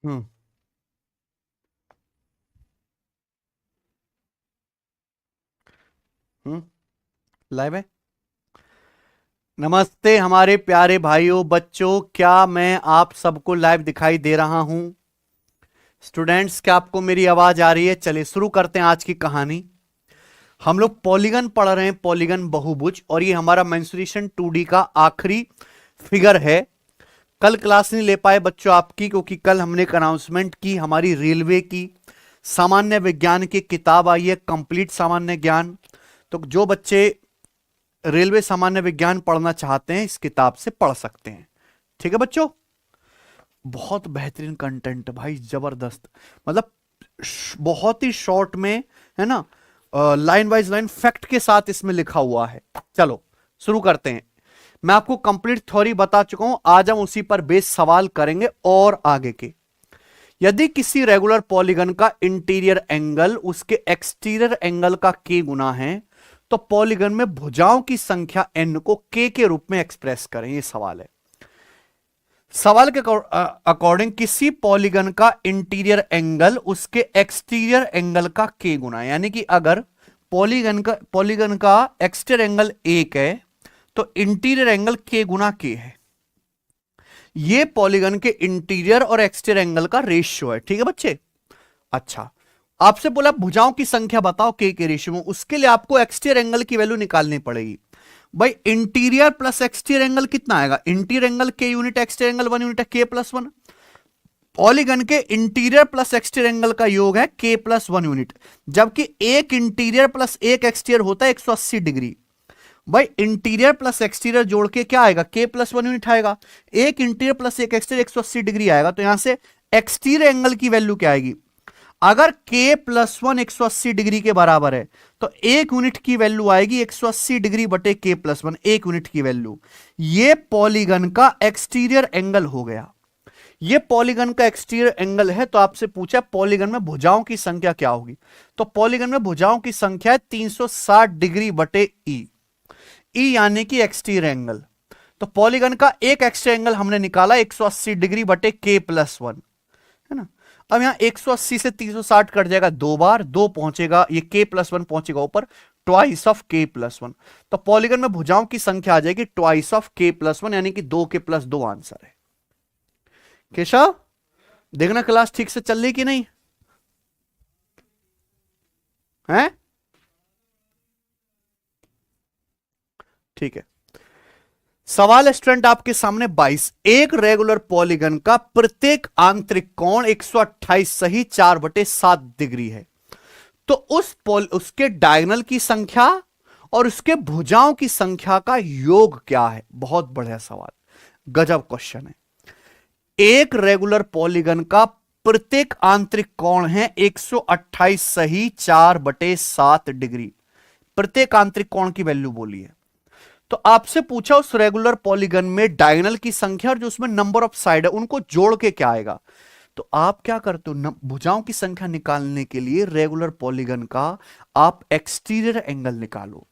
हम्म। हम्म। Live है। नमस्ते हमारे प्यारे भाइयों बच्चों, क्या मैं आप सबको लाइव दिखाई दे रहा हूं? स्टूडेंट्स, क्या आपको मेरी आवाज आ रही है? चलिए शुरू करते हैं आज की कहानी। हम लोग पॉलीगन पढ़ रहे हैं, पॉलीगन बहुभुज, और ये हमारा मेंसुरेशन 2D का आखिरी फिगर है। कल क्लास नहीं ले पाए बच्चों आपकी, क्योंकि कल हमने एक अनाउंसमेंट की, हमारी रेलवे की सामान्य विज्ञान की किताब आई है, कंप्लीट सामान्य ज्ञान। तो जो बच्चे रेलवे सामान्य विज्ञान पढ़ना चाहते हैं इस किताब से पढ़ सकते हैं। ठीक है बच्चों, बहुत बेहतरीन कंटेंट भाई, जबरदस्त। मतलब बहुत ही शॉर्ट में, है ना, लाइन वाइज लाइन फैक्ट के साथ इसमें लिखा हुआ है। चलो शुरू करते हैं। मैं आपको कंप्लीट थ्योरी बता चुका हूं, आज हम उसी पर बेस सवाल करेंगे और आगे के। यदि किसी रेगुलर पॉलीगन का इंटीरियर एंगल उसके एक्सटीरियर एंगल का k गुना है, तो पॉलीगन में भुजाओं की संख्या n को k के रूप में एक्सप्रेस करें। यह सवाल है। सवाल के अकॉर्डिंग किसी पॉलीगन का इंटीरियर एंगल उसके एक्सटीरियर एंगल का k गुना है, यानी कि अगर पॉलीगन का एक्सटीरियर एंगल 1 है तो इंटीरियर एंगल k गुना k है। ये पॉलीगन के इंटीरियर और एक्सटीरियर एंगल का रेशियो है। ठीक है बच्चे। अच्छा, आपसे बोला भुजाओं की संख्या बताओ के रेशियो में, उसके लिए आपको एक्सटीरियर एंगल की वैल्यू निकालनी पड़ेगी। भाई इंटीरियर प्लस एक्सटीरियर एंगल कितना आएगा? इंटीरियर एंगल के यूनिट, एक्सटीरियर एंगल 1 यूनिट है, के प्लस 1। पॉलीगन के इंटीरियर प्लस एक्सटीरियर एंगल का योग है के प्लस 1 यूनिट, जबकि एक इंटीरियर प्लस एक एक्सटीरियर होता है 180 डिग्री। भाई इंटीरियर प्लस एक्सटीरियर जोड़ के क्या आएगा? के प्लस 1 यूनिट आएगा। एक इंटीरियर प्लस एक एक्सटीरियर 180 डिग्री आएगा, तो यहां से एक्सटीरियर एंगल की वैल्यू क्या आएगी? अगर k प्लस 1 180 डिग्री के बराबर है तो एक यूनिट की वैल्यू आएगी 180 डिग्री बटे k प्लस 1, एक यूनिट की वैल्यू। ये पॉलीगन का एक्सटीरियर एंगल हो गया। ये पॉलीगन का एक्सटीरियर एंगल है। तो आपसे पूछा पॉलीगन में भुजाओं की संख्या क्या होगी, तो पॉलीगन में भुजाओं की संख्या है 360 डिग्री बटे ई। ई यानी कि एक्सटीरियर एंगल। तो पॉलीगन का एक एक्सटीरियर एंगल हमने निकाला 180 डिग्री बटे k प्लस 1, है ना। अब यहां 180 से 360 कट जाएगा, दो बार, दो पहुंचेगा, ये k प्लस 1 पहुंचेगा ऊपर, ट्वाइस ऑफ k प्लस 1। तो पॉलीगन में भुजाओं की संख्या आ जाएगी ट्वाइस ऑफ k प्लस 1, यानी कि 2k प्लस 2 आंसर है। केशव, देखना क्लास ठीक से चल रही कि नहीं है? ठीक है। सवाल स्टूडेंट आपके सामने 22, एक रेगुलर पॉलीगन का प्रत्येक आंतरिक कोण 128 सही 4/7 डिग्री है, तो उसके डायगोनल की संख्या और उसके भुजाओं की संख्या का योग क्या है? बहुत बढ़िया सवाल, गजब क्वेश्चन है। एक रेगुलर पॉलीगन का प्रत्येक आंतरिक कोण है 128 सही 4/7 डिग्री। प्रत्येक आंतरिक कोण की वैल्यू बोली है। तो आपसे पूछा उस रेगुलर पॉलीगन में डायगोनल की संख्या और जो उसमें नंबर ऑफ साइड है उनको जोड़ के क्या आएगा? तो आप क्या करते हो, भुजाओं की संख्या निकालने के लिए रेगुलर पॉलीगन का आप एक्सटीरियर एंगल निकालो।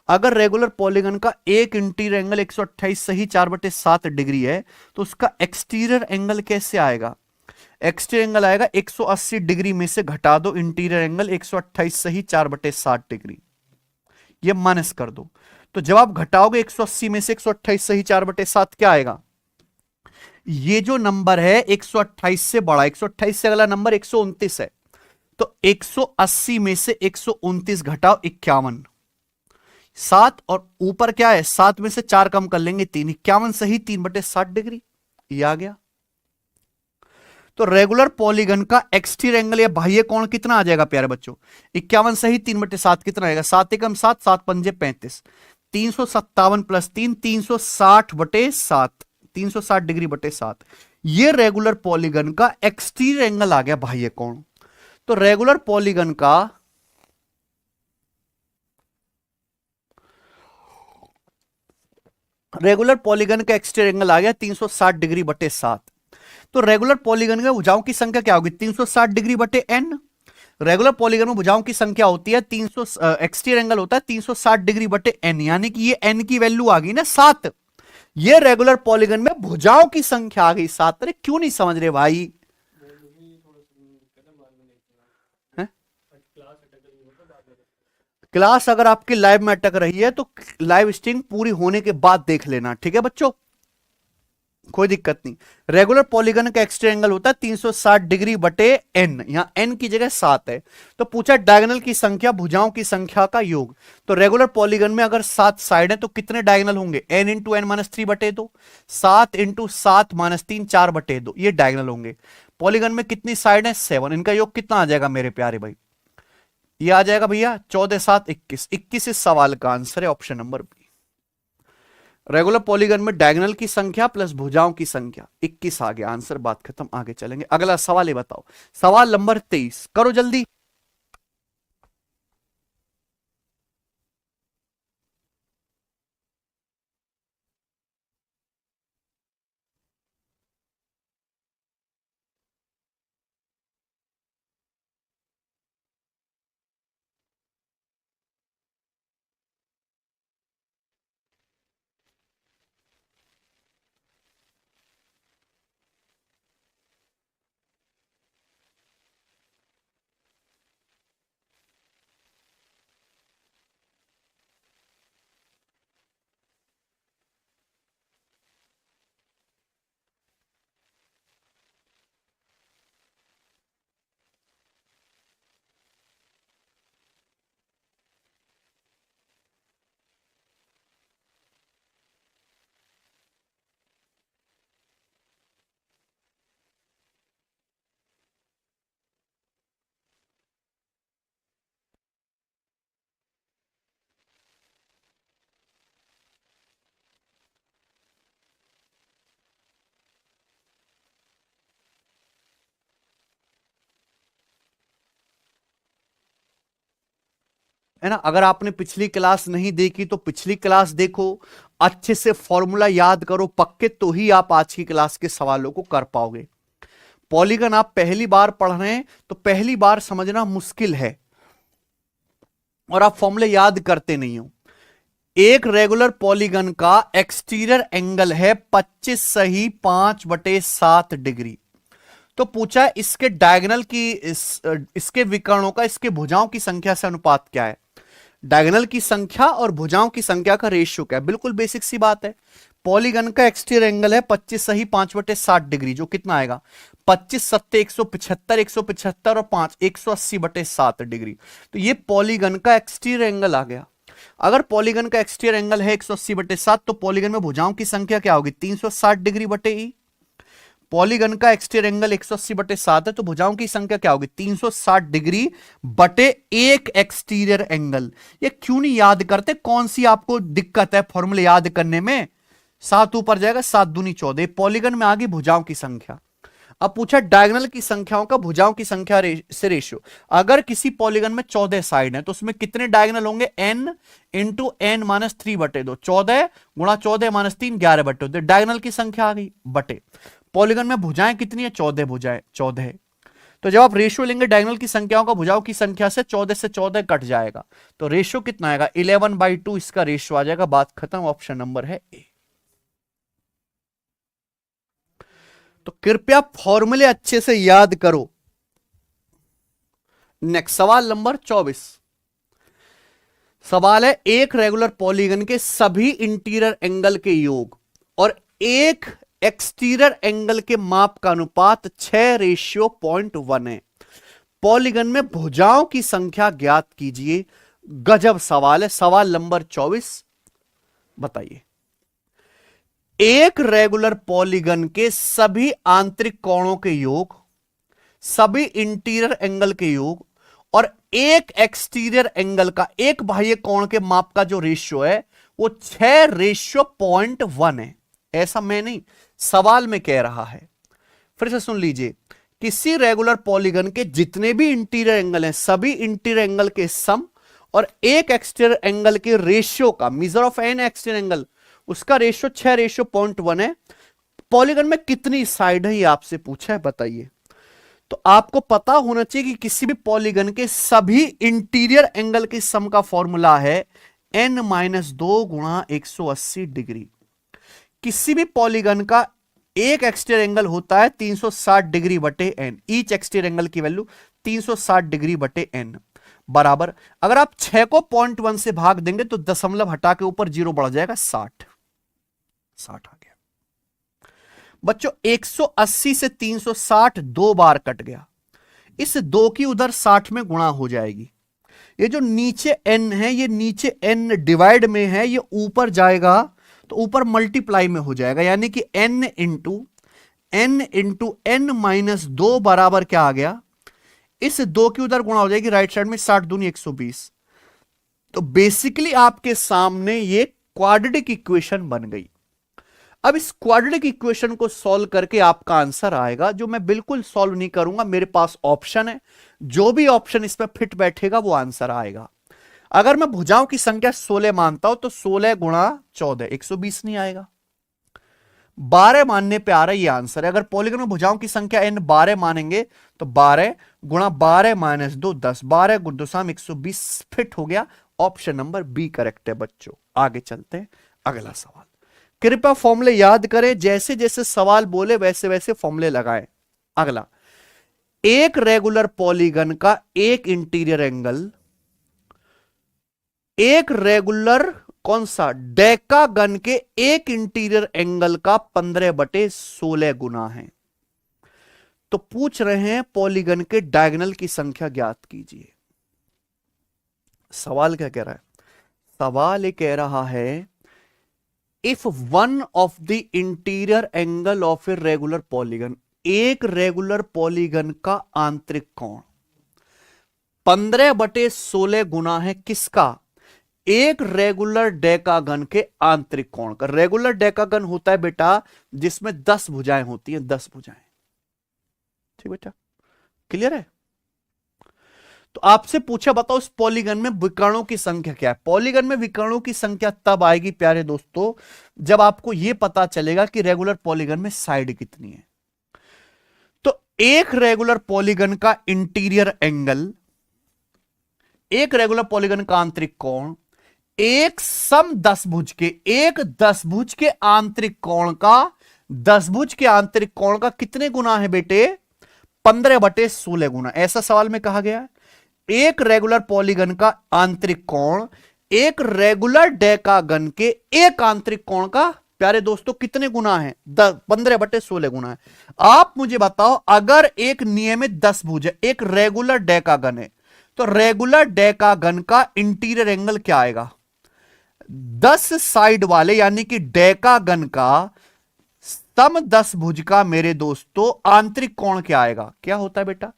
अगर रेगुलर पॉलीगन का एक इंटीरियर एंगल 128 सही 4/7 डिग्री है, तो उसका एक्सटीरियर एंगल कैसे आएगा? एक्सटीरियर एंगल आएगा 180 डिग्री में से घटा दो इंटीरियर एंगल 128 सही 4/7 डिग्री, ये माइनस कर दो। तो जब आप घटाओगे 180 में से 128 सही 4/7 क्या आएगा? ये जो नंबर है 128 से बड़ा, 128 से अगला नंबर 129 है, तो 180 में से 129 घटाओ 51, 7 और ऊपर क्या है, 7 में से 4 कम कर लेंगे 3, 51 सही 3/7 डिग्री, ये आ गया। तो रेगुलर पॉलीगन का एक्सटीरियर एंगल या बाह्य कोण कितना आ जाएगा प्यारे बच्चों? 51 सही 3/7 कितना आएगा? 7 एकम 7, 7 पंजे 35, 357 प्लस 3, 360/7, 360 डिग्री बटे 7। ये रेगुलर पॉलीगन का एक्सटीरियर एंगल आ गया, बाह्य कोण। तो रेगुलर पॉलीगन का एक्सटीरियर एंगल आ गया 360 डिग्री बटे 7। तो रेगुलर पॉलीगन में भुजाओं की संख्या क्या होगी? 360 डिग्री बटे n। रेगुलर पॉलीगन में भुजाओं की संख्या होती है 300, एक्सटीरियर एंगल होता है 360 डिग्री बटे n, यानी कि ये n की वैल्यू आ गई ना 7। ये रेगुलर पॉलीगन में भुजाओं की संख्या आ गई 7। अरे क्यों नहीं समझ रहे भाई? क्लास अगर आपकी लाइव में अटक रही है तो लाइव स्ट्रीम पूरी होने के बाद देख लेना, ठीक है बच्चों, कोई दिक्कत नहीं। रेगुलर पॉलीगन का एक्सट्रा एंगल होता है 360 डिग्री बटे एन, यहां एन की जगह 7 है। तो पूछा डायगोनल की संख्या भुजाओं की संख्या का योग। तो रेगुलर पॉलीगन में अगर 7 साइड है तो कितने डायगोनल होंगे, एन इंटू एन माइनस 3 बटे 2, 7 इंटू 7 माइनस 3 4 बटे 2, ये डायगोनल होंगे। पॉलीगन में कितनी साइड है, 7, इनका योग कितना आ जाएगा मेरे प्यारे भाई, ये आ जाएगा भैया 14 7 21, 21 इस सवाल का आंसर है option number B. Regular polygon में डायगोनल की संख्या प्लस भुजाओं की संख्या 21 आ गया आंसर, बात खत्म, आगे चलेंगे। अगला सवाल ये बताओ, सवाल नंबर 23 करो जल्दी। है ना, अगर आपने पिछली क्लास नहीं देखी तो पिछली क्लास देखो, अच्छे से फॉर्मूला याद करो पक्के, तो ही आप आज की क्लास के सवालों को कर पाओगे। पॉलीगन आप पहली बार पढ़ रहे हैं तो पहली बार समझना मुश्किल है और आप फॉर्मूले याद करते नहीं हो। एक रेगुलर पॉलीगन का एक्सटीरियर एंगल है 25 सही 5/7 डिग्री। तो पूछा इसके डायगोनल की इसके विकर्णों का इसके भुजाओं की संख्या से अनुपात क्या है। डायगोनल की संख्या और भुजाओं की संख्या का रेशियो क्या है, बिल्कुल बेसिक सी बात है। पॉलीगन का एक्सटीरियर एंगल है 25 सही 5/7 डिग्री, जो कितना आएगा 25 सत्ते 175, 175 और 5 180/7 डिग्री। तो ये पॉलीगन का एक्सटीरियर एंगल आ गया। अगर पॉलीगन का एक्सटीरियर एंगल है 180/7 तो पॉलीगन में भुजाओं की संख्या क्या होगी 360 डिग्री बटे ई। पॉलीगन का एक्सटीरियर एंगल 180/7 है तो भुजाओं की संख्या क्या होगी 360 डिग्री बटे एक एक्सटीरियर एंगल। ये क्यों नहीं याद करते, कौन सी आपको दिक्कत है फॉर्मूले याद करने में। 7 ऊपर जाएगा 7 दूनी 14, पॉलीगन में आ गई भुजाओं की संख्या। अब पूछा डायगोनल की संख्याओं का भुजाओं की संख्या से रेशियो। अगर किसी पॉलीगन में 14 साइड है तो उसमें कितने डायगोनल होंगे, n इंटू एन माइनस 3 बटे 2, 14 गुणा 14 माइनस 3 11 बटे 2, डायगोनल की संख्या आ गई बटे। पॉलीगन में भुजाएं कितनी है 14 भुजाएं 14 है। तो जब आप रेशियो लेंगे डायगोनल की संख्याओं का भुजाओं की संख्या से 14 से 14 कट जाएगा, तो रेशियो कितना आएगा 11/2 इसका रेशियो आ जाएगा, बात खत्म, ऑप्शन नंबर है ए। तो कृपया फॉर्मूले अच्छे से याद करो। नेक्स्ट सवाल नंबर 24 सवाल है, एक रेगुलर पॉलीगन के सभी इंटीरियर एंगल के योग और एक एक्सटीरियर एंगल के माप का अनुपात 6:1 है। पॉलीगन में भुजाओं की संख्या ज्ञात कीजिए। गजब सवाल है। सवाल नंबर 24 बताइए, एक रेगुलर पॉलीगन के सभी आंतरिक कोणों के योग, सभी इंटीरियर एंगल के योग और एक एक्सटीरियर एंगल का, एक बाह्य कोण के माप का जो रेशियो है वो 6:1 है। ऐसा मैं नहीं, सवाल में कह रहा है। फिर से सुन लीजिए, किसी रेगुलर पॉलीगन के जितने भी इंटीरियर एंगल हैं, सभी इंटीरियर एंगल के सम और एक एक्सटीरियर एंगल के रेशियो का, measure of N exterior angle, उसका रेशियो 6:1 है। पॉलीगन में कितनी साइड है ये आपसे पूछा है, बताइए। तो आपको पता होना चाहिए कि किसी भी पॉलीगन के सभी इंटीरियर एंगल के सम का फॉर्मूला है n-2 गुणा 180 डिग्री। किसी भी पॉलीगन का एक एक्सटीरियर एंगल होता है 360 डिग्री बटे एन, ईच एक्सटीरियर एंगल की वैल्यू 360 डिग्री बटे एन। बराबर, अगर आप 6 को 0.1 से भाग देंगे तो दशमलव हटा के ऊपर 0 बढ़ जाएगा 60 आ गया बच्चों। 180 से 360 दो बार कट गया, इस 2 की उधर 60 में गुणा हो जाएगी। ये जो नीचे n है, ये नीचे n डिवाइड में है, ये ऊपर जाएगा तो ऊपर मल्टीप्लाई में हो जाएगा, यानी कि n इंटू n माइनस 2 बराबर क्या आ गया, इस 2 की उधर गुणा हो जाएगी राइट साइड में, 60 दूनी 120। तो बेसिकली आपके सामने ये क्वाड्रेटिक इक्वेशन बन गई। अब इस क्वाड्रेटिक इक्वेशन को सॉल्व करके आपका आंसर आएगा, जो मैं बिल्कुल सॉल्व नहीं करूंगा, मेरे पास ऑप्शन है, जो भी ऑप्शन इसमें फिट बैठेगा वो आंसर आएगा। अगर मैं भुजाओं की संख्या 16 मानता हूं तो 16 गुणा 14 120 नहीं आएगा, 12 मानने पे आ रहा है ये आंसर है। अगर पॉलीगन में भुजाओं की संख्या n 12 मानेंगे तो 12 गुणा 12 माइनस 2 10, 12 गुण 2 120 फिट हो गया। ऑप्शन नंबर बी करेक्ट है बच्चों। आगे चलते हैं, अगला सवाल। कृपया फॉर्मूले याद करें, जैसे जैसे सवाल बोले वैसे वैसे फॉर्मूले लगाएं। अगला, एक रेगुलर पॉलीगन का एक इंटीरियर एंगल, एक रेगुलर कौन सा डेकागन के एक इंटीरियर एंगल का 15/16 गुना है। तो पूछ रहे हैं पॉलीगन के डायगोनल की संख्या ज्ञात कीजिए। सवाल क्या कह रहा है? सवाल ये कह रहा है if one of the interior angle of a regular polygon, एक रेगुलर पॉलीगन का आंतरिक कोण 15/16 गुना है किसका? एक रेगुलर डेकागन के आंतरिक कोण का। रेगुलर डेकागन होता है बेटा जिसमें 10 भुजाएं होती हैं, 10 भुजाएं। ठीक बेटा, क्लियर है? तो आपसे पूछा बताओ इस पॉलीगन में विकर्णों की संख्या क्या है। पॉलीगन में विकर्णों की संख्या तब आएगी प्यारे दोस्तों जब आपको यह पता चलेगा कि रेगुलर पॉलीगन में साइड कितनी है। तो एक रेगुलर पॉलीगन का इंटीरियर एंगल, एक रेगुलर पॉलीगन का आंतरिक कोण, एक सम 10 भुज के, एक 10 भुज के आंतरिक कोण का, 10 भुज के आंतरिक कोण का कितने गुना है बेटे? 15/16 गुना। ऐसा सवाल में कहा गया है। एक रेगुलर पॉलीगन का आंतरिक कोण एक रेगुलर डेकागन के एक आंतरिक कोण का प्यारे दोस्तों कितने गुना है? 15/16 गुना है। आप मुझे बताओ, अगर एक नियमित 10 भुज है, एक रेगुलर डेकागन है, तो रेगुलर डेकागन का इंटीरियर एंगल क्या आएगा? 10 साइड वाले यानी कि डेकागन का सम 10 भुज का मेरे दोस्तों आंतरिक कोण क्या आएगा? क्या होता है बेटा?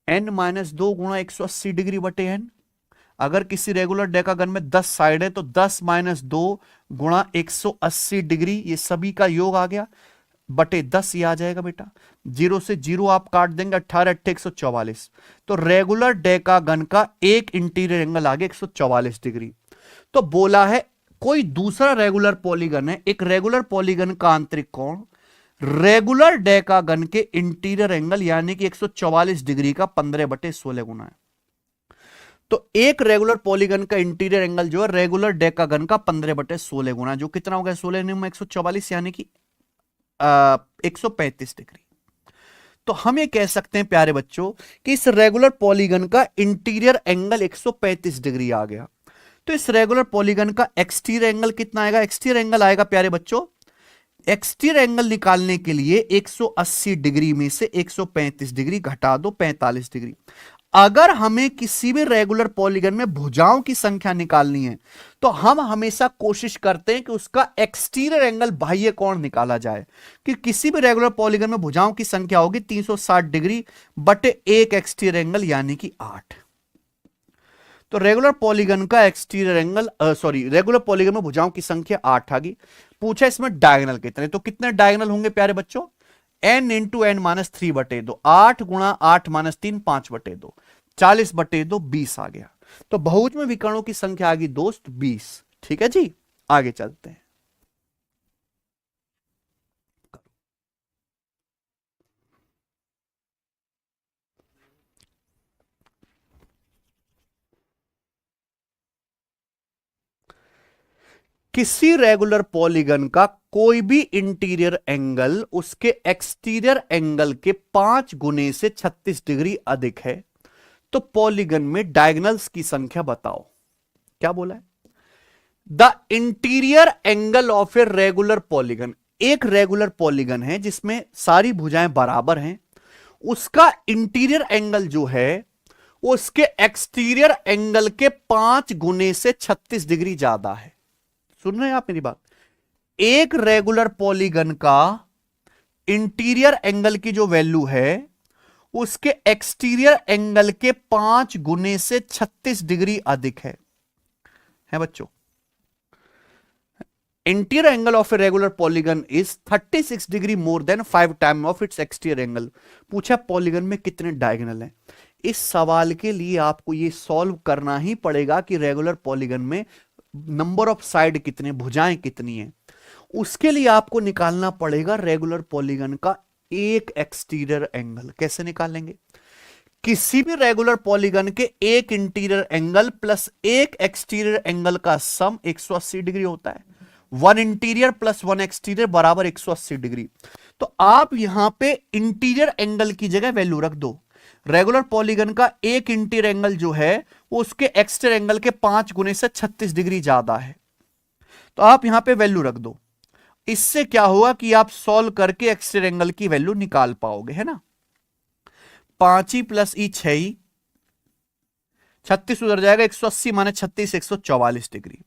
n-2 गुणा 180 डिग्री बटे n। अगर किसी रेगुलर डेकागन में 10 साइड है तो 10-2 गुणा 180 डिग्री, ये सभी का योग आ गया बटे 10, ये आ जाएगा बेटा। 0 से 0 आप काट देंगे, 18-8 144। तो रेगुलर डेकागन का एक इंटीरियर एंगल आ गया 144 डिग्री। तो बोला है कोई दूसरा रेगुलर पॉलीगन है, एक रेगुलर पॉलीगन का आंतरिक कोण रेगुलर डेकागन के इंटीरियर एंगल यानी कि 144 डिग्री का 15/16 गुना है। तो एक रेगुलर पॉलीगन का इंटीरियर एंगल जो है रेगुलर डेकागन का 15/16 गुना, जो कितना हो गया? 16 में 144 यानी कि 135 डिग्री। तो हम ये कह सकते हैं प्यारे बच्चों कि इस रेगुलर पॉलीगन का इंटीरियर एंगल 135 डिग्री आ गया। तो इस रेगुलर पॉलीगन का एक्सटीरियर एंगल कितना आएगा? एक्सटीरियर एंगल आएगा प्यारे बच्चों, एक्सटीरियर एंगल निकालने के लिए 180 डिग्री में से 135 डिग्री घटा दो, 45 डिग्री। अगर हमें किसी भी रेगुलर पॉलीगन में भुजाओं की संख्या निकालनी है तो हम हमेशा कोशिश करते हैं कि उसका एक्सटीरियर एंगल बाह्य कोण निकाला जाए, कि किसी भी रेगुलर पॉलीगन में भुजाओं की संख्या होगी 360 डिग्री बटे एक एक्सटीरियर एंगल यानी कि 8। तो रेगुलर पॉलीगन का एक्सटीरियर एंगल रेगुलर पॉलीगन में भुजाओं की संख्या 8 आ गई। पूछा इसमें डायगोनल कितने, तो कितने डायगोनल होंगे प्यारे बच्चों? n इंटू n माइनस 3/2, 8 गुणा 8 माइनस 3 5/2, 40/2 20 आ गया। तो बहुभुज में विकर्णों की संख्या आ गई दोस्त 20। ठीक है जी, आगे चलते हैं। किसी रेगुलर पॉलीगन का कोई भी इंटीरियर एंगल उसके एक्सटीरियर एंगल के 5 गुने से 36 डिग्री अधिक है तो पॉलीगन में डायगोनल्स की संख्या बताओ। क्या बोला है? The interior angle of a regular polygon, एक रेगुलर पॉलीगन है जिसमें सारी भुजाएं बराबर हैं, उसका इंटीरियर एंगल जो है वो उसके एक्सटीरियर एंगल के 5 गुने से 36 डिग्री ज्यादा है। सुन रहे हैं आप मेरी बात? एक रेगुलर पॉलीगन का इंटीरियर एंगल की जो वैल्यू है उसके एक्सटीरियर एंगल के 5 गुने से 36 डिग्री अधिक है बच्चों। Interior angle of a regular polygon is 36 degree more than 5 time of its exterior angle. पूछा पॉलीगन में कितने डायगोनल हैं। इस सवाल के लिए आपको यह सॉल्व करना ही पड़ेगा कि रेगुलर पॉलीगन में नंबर ऑफ साइड कितने, भुजाएं कितनी हैं। उसके लिए आपको निकालना पड़ेगा रेगुलर पॉलीगन का एक एक्सटीरियर एंगल। कैसे निकालेंगे? किसी भी रेगुलर पॉलीगन के एक इंटीरियर एंगल प्लस एक एक्सटीरियर एंगल का सम 180 डिग्री होता है। 1 इंटीरियर प्लस 1 एक्सटीरियर बराबर 180 डिग्री। तो आप यहां पे इंटीरियर एंगल की जगह वैल्यू रख दो। रेगुलर पॉलीगन का एक इंटीरियर एंगल जो है वो उसके एक्सटीरियर एंगल के 5 गुने से 36 डिग्री ज्यादा है, तो आप यहां पे वैल्यू रख दो। इससे क्या होगा कि आप सॉल्व करके एक्सटीरियर एंगल की वैल्यू निकाल पाओगे, है ना। 5 प्लस ई 6, 36 उधर जाएगा, 180 माने 36, 144 डिग्री।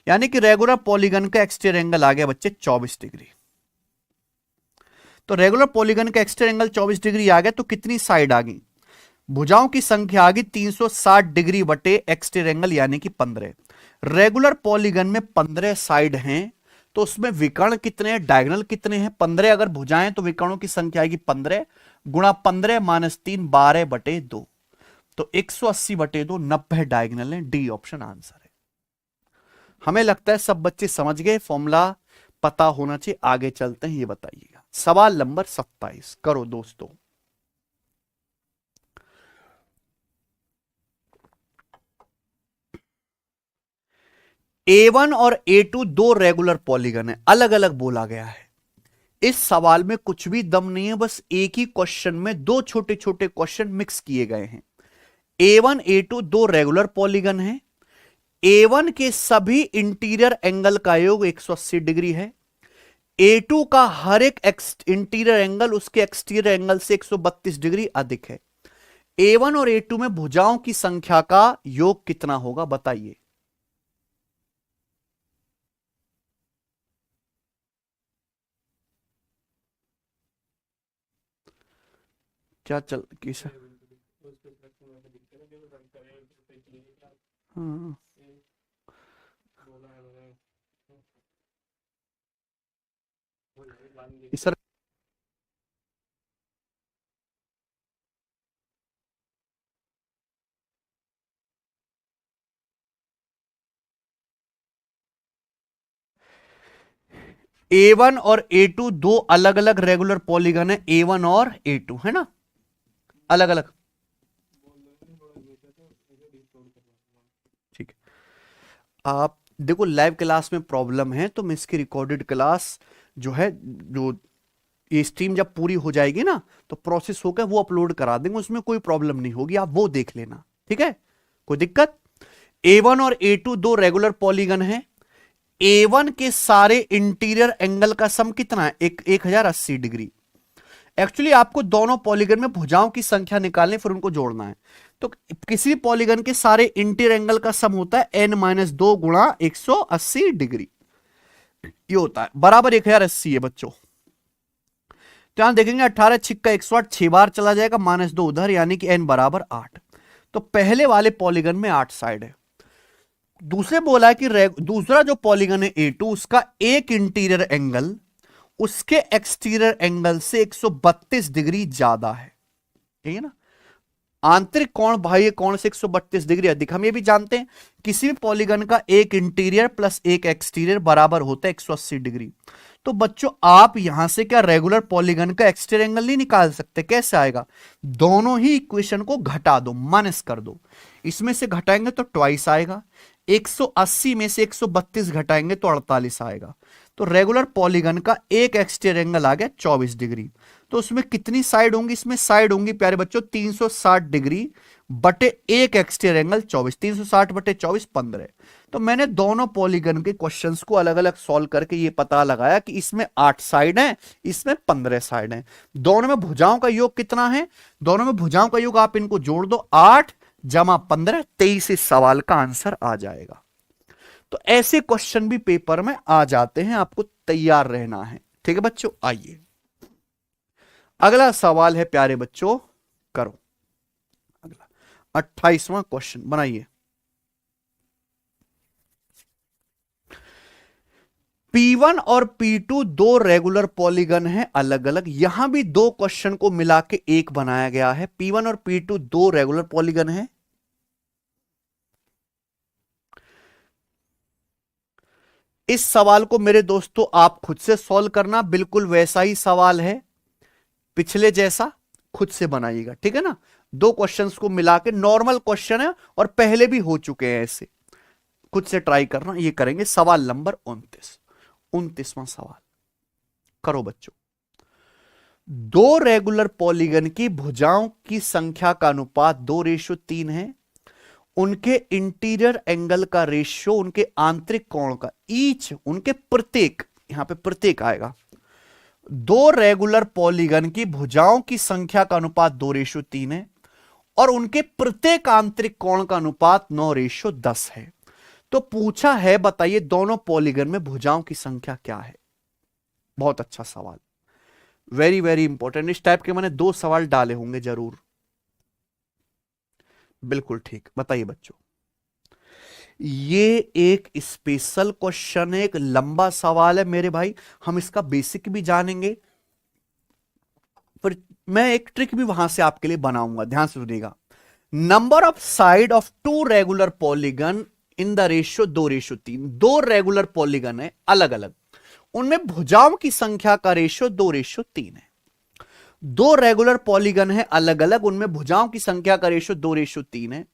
यानी कि रेगुलर पॉलीगन का एक्सटीरियर एंगल आ गया बच्चे 24 डिग्री। तो रेगुलर पॉलीगन का एक्सटीरियर एंगल 24 डिग्री आ गया, तो कितनी साइड आ गई? भुजाओं की संख्या आ गई 360 डिग्री बटे एक्सटीरियर एंगल यानी कि 15। रेगुलर पॉलीगन में 15 साइड हैं, तो उसमें विकर्ण कितने हैं, डायगोनल कितने हैं? 15 अगर भुजाएं तो विकर्णों की संख्या आएगी 15 गुणा 15 माइनस 3, 12 बटे 2। तो 180 बटे 2, 90 डायगोनल है। डी ऑप्शन आंसर है। हमें लगता है सब बच्चे समझ गए, फॉर्मूला पता होना चाहिए। आगे चलते हैं, ये बताइएगा। सवाल नंबर 27 करो दोस्तों। A1 और A2 दो रेगुलर पॉलीगन है, अलग अलग बोला गया है। इस सवाल में कुछ भी दम नहीं है, बस एक ही क्वेश्चन में दो छोटे छोटे क्वेश्चन मिक्स किए गए हैं। A1 A2 दो रेगुलर पॉलीगन है। A1 के सभी इंटीरियर एंगल का योग 180 डिग्री है। A2 का हर एक इंटीरियर एंगल उसके एक्सटीरियर एंगल से 132 डिग्री अधिक है। A1 और A2 में भुजाओं की संख्या का योग कितना होगा बताइए। क्या चल किस हाँ सर, A1 और A2 दो अलग अलग रेगुलर पॉलीगन है। A1 और A2 है ना, अलग अलग। ठीक है, आप देखो लाइव क्लास में प्रॉब्लम है, तो मैं इसकी रिकॉर्डेड क्लास जो है, जो ये स्ट्रीम जब पूरी हो जाएगी ना तो प्रोसेस होकर वो अपलोड करा देंगे, उसमें कोई प्रॉब्लम नहीं होगी, आप वो देख लेना। ठीक है, कोई दिक्कत? A1 और A2 दो रेगुलर पॉलीगन है। A1 के सारे इंटीरियर एंगल का सम कितना है? 1080 डिग्री। एक्चुअली आपको दोनों पॉलीगन में भुजाओं की संख्या निकालनी, फिर उनको जोड़ना है। तो किसी पॉलीगन के सारे इंटीरियर एंगल का सम होता है n-2 गुणा 180 डिग्री। ये होता है बराबर 1080 है बच्चों। तो यहां देखेंगे 18 छिक्का 108, 6 बार चला जाएगा, -2 उधर, यानी कि n बराबर 8। तो पहले वाले पॉलीगन में 8 साइड है। दूसरे बोला है कि दूसरा जो पॉलीगन है A2, उसका एक इंटीरियर एंगल उसके एक्सटीरियर एंगल से 132 डिग्री ज्यादा है। ठीक है ना, आंतरिक कोण बाह्य कोण से 132 डिग्री अधिक। हम ये भी जानते हैं किसी भी पॉलीगन का एक इंटीरियर प्लस एक एक्सटीरियर बराबर होता है 180 डिग्री। तो बच्चों आप यहां से क्या रेगुलर पॉलीगन का एक्सटीरियर एंगल नहीं निकाल सकते? कैसे आएगा? दोनों ही इक्वेशन को घटा दो, माइनस कर दो। इसमें से घटाएंगे तो ट्वाइस आएगा, 180 में से 132 घटाएंगे तो 48 आएगा। तो रेगुलर पॉलीगन का एक एक्सटीरियर एंगल आ गया 24 डिग्री। तो उसमें कितनी साइड होंगी, इसमें साइड होंगी प्यारे बच्चों 360 डिग्री बटे एक एक्सटीरियर एंगल 24, 360 बटे 24 15। तो मैंने दोनों पॉलीगन के क्वेश्चंस को अलग अलग सॉल्व करके ये पता लगाया कि इसमें 8 साइड हैं, इसमें 15 साइड हैं। दोनों में भुजाओं का योग कितना है, दोनों में भुजाओं का योग आप इनको जोड़ दो, 8 जमा 15 23, इस सवाल का आंसर आ जाएगा। तो ऐसे क्वेश्चन भी पेपर में आ जाते हैं, आपको तैयार रहना है। ठीक है बच्चों, आइए अगला सवाल है प्यारे बच्चों, करो अगला 28वां क्वेश्चन बनाइए। P1 और P2 दो रेगुलर पॉलीगन हैं अलग अलग, यहां भी दो क्वेश्चन को मिला के एक बनाया गया है। P1 और P2 दो रेगुलर पॉलीगन हैं। इस सवाल को मेरे दोस्तों आप खुद से सॉल्व करना, बिल्कुल वैसा ही सवाल है पिछले जैसा, खुद से बनाइएगा। ठीक है ना, दो क्वेश्चंस को मिला के, नॉर्मल क्वेश्चन है और पहले भी हो चुके हैं ऐसे, खुद से ट्राई करना। ये करेंगे सवाल नंबर 29वां सवाल, करो बच्चों। दो रेगुलर पॉलीगन की भुजाओं की संख्या का अनुपात 2:3 है। उनके इंटीरियर एंगल का रेशियो उनके आंतरिक कोण का, ईच उनके प्रत्येक, यहां पे प्रत्येक आएगा। दो रेगुलर पॉलीगन की भुजाओं की संख्या का अनुपात 2:3 है और उनके प्रत्येक आंतरिक कोण का अनुपात 9:10 है। तो पूछा है, बताइए दोनों पॉलीगन में भुजाओं की संख्या क्या है। बहुत अच्छा सवाल, वेरी वेरी इंपॉर्टेंट। इस टाइप के मैंने 2 सवाल डाले होंगे जरूर। बिल्कुल ठीक, बताइए बच्चों। ये एक स्पेशल क्वेश्चन है, एक लंबा सवाल है मेरे भाई, हम इसका बेसिक भी जानेंगे, पर मैं एक ट्रिक भी वहां से आपके लिए बनाऊंगा, ध्यान से सुनिएगा। Number of side of two regular polygon in the ratio 2:3। दो रेगुलर पॉलीगन है अलग अलग, उनमें भुजाओं की संख्या का रेशियो 2:3 है। दो रेगुलर पॉलीगन है अलग अलग, उनमें भुजाओं की संख्या का रेशियो 2:3 है।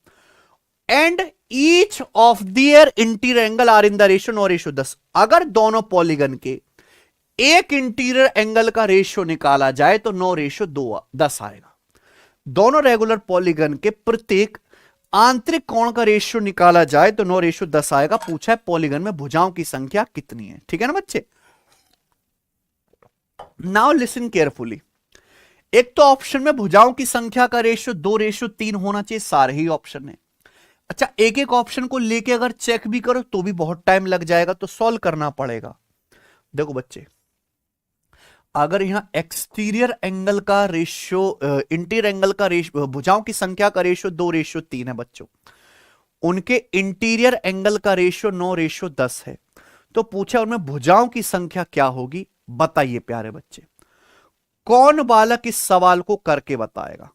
And each of their interior angle are in the ratio 9:10। अगर दोनों पॉलीगन के एक इंटीरियर एंगल का रेशियो निकाला जाए तो 9:10 आएगा। दोनों रेगुलर पॉलीगन के प्रत्येक आंतरिक कोण का रेशियो निकाला जाए तो 9:10 आएगा। पूछा है पॉलीगन में भुजाओं की संख्या कितनी है। ठीक है ना बच्चे, नाउ लिसन केयरफुली। एक तो ऑप्शन में भुजाओं की संख्या का रेशियो 2:3 होना चाहिए, सारे ही ऑप्शन है। अच्छा, एक एक ऑप्शन को लेके अगर चेक भी करो तो भी बहुत टाइम लग जाएगा, तो सॉल्व करना पड़ेगा। देखो बच्चे, अगर यहां एक्सटीरियर एंगल का रेशियो, इंटीरियर एंगल का रेशियो, भुजाओं की संख्या का रेशियो 2:3 है बच्चों, उनके इंटीरियर एंगल का रेशियो 9:10 है, तो पूछा उनमें भुजाओं की संख्या क्या होगी। बताइए प्यारे बच्चे, कौन बालक इस सवाल को करके बताएगा।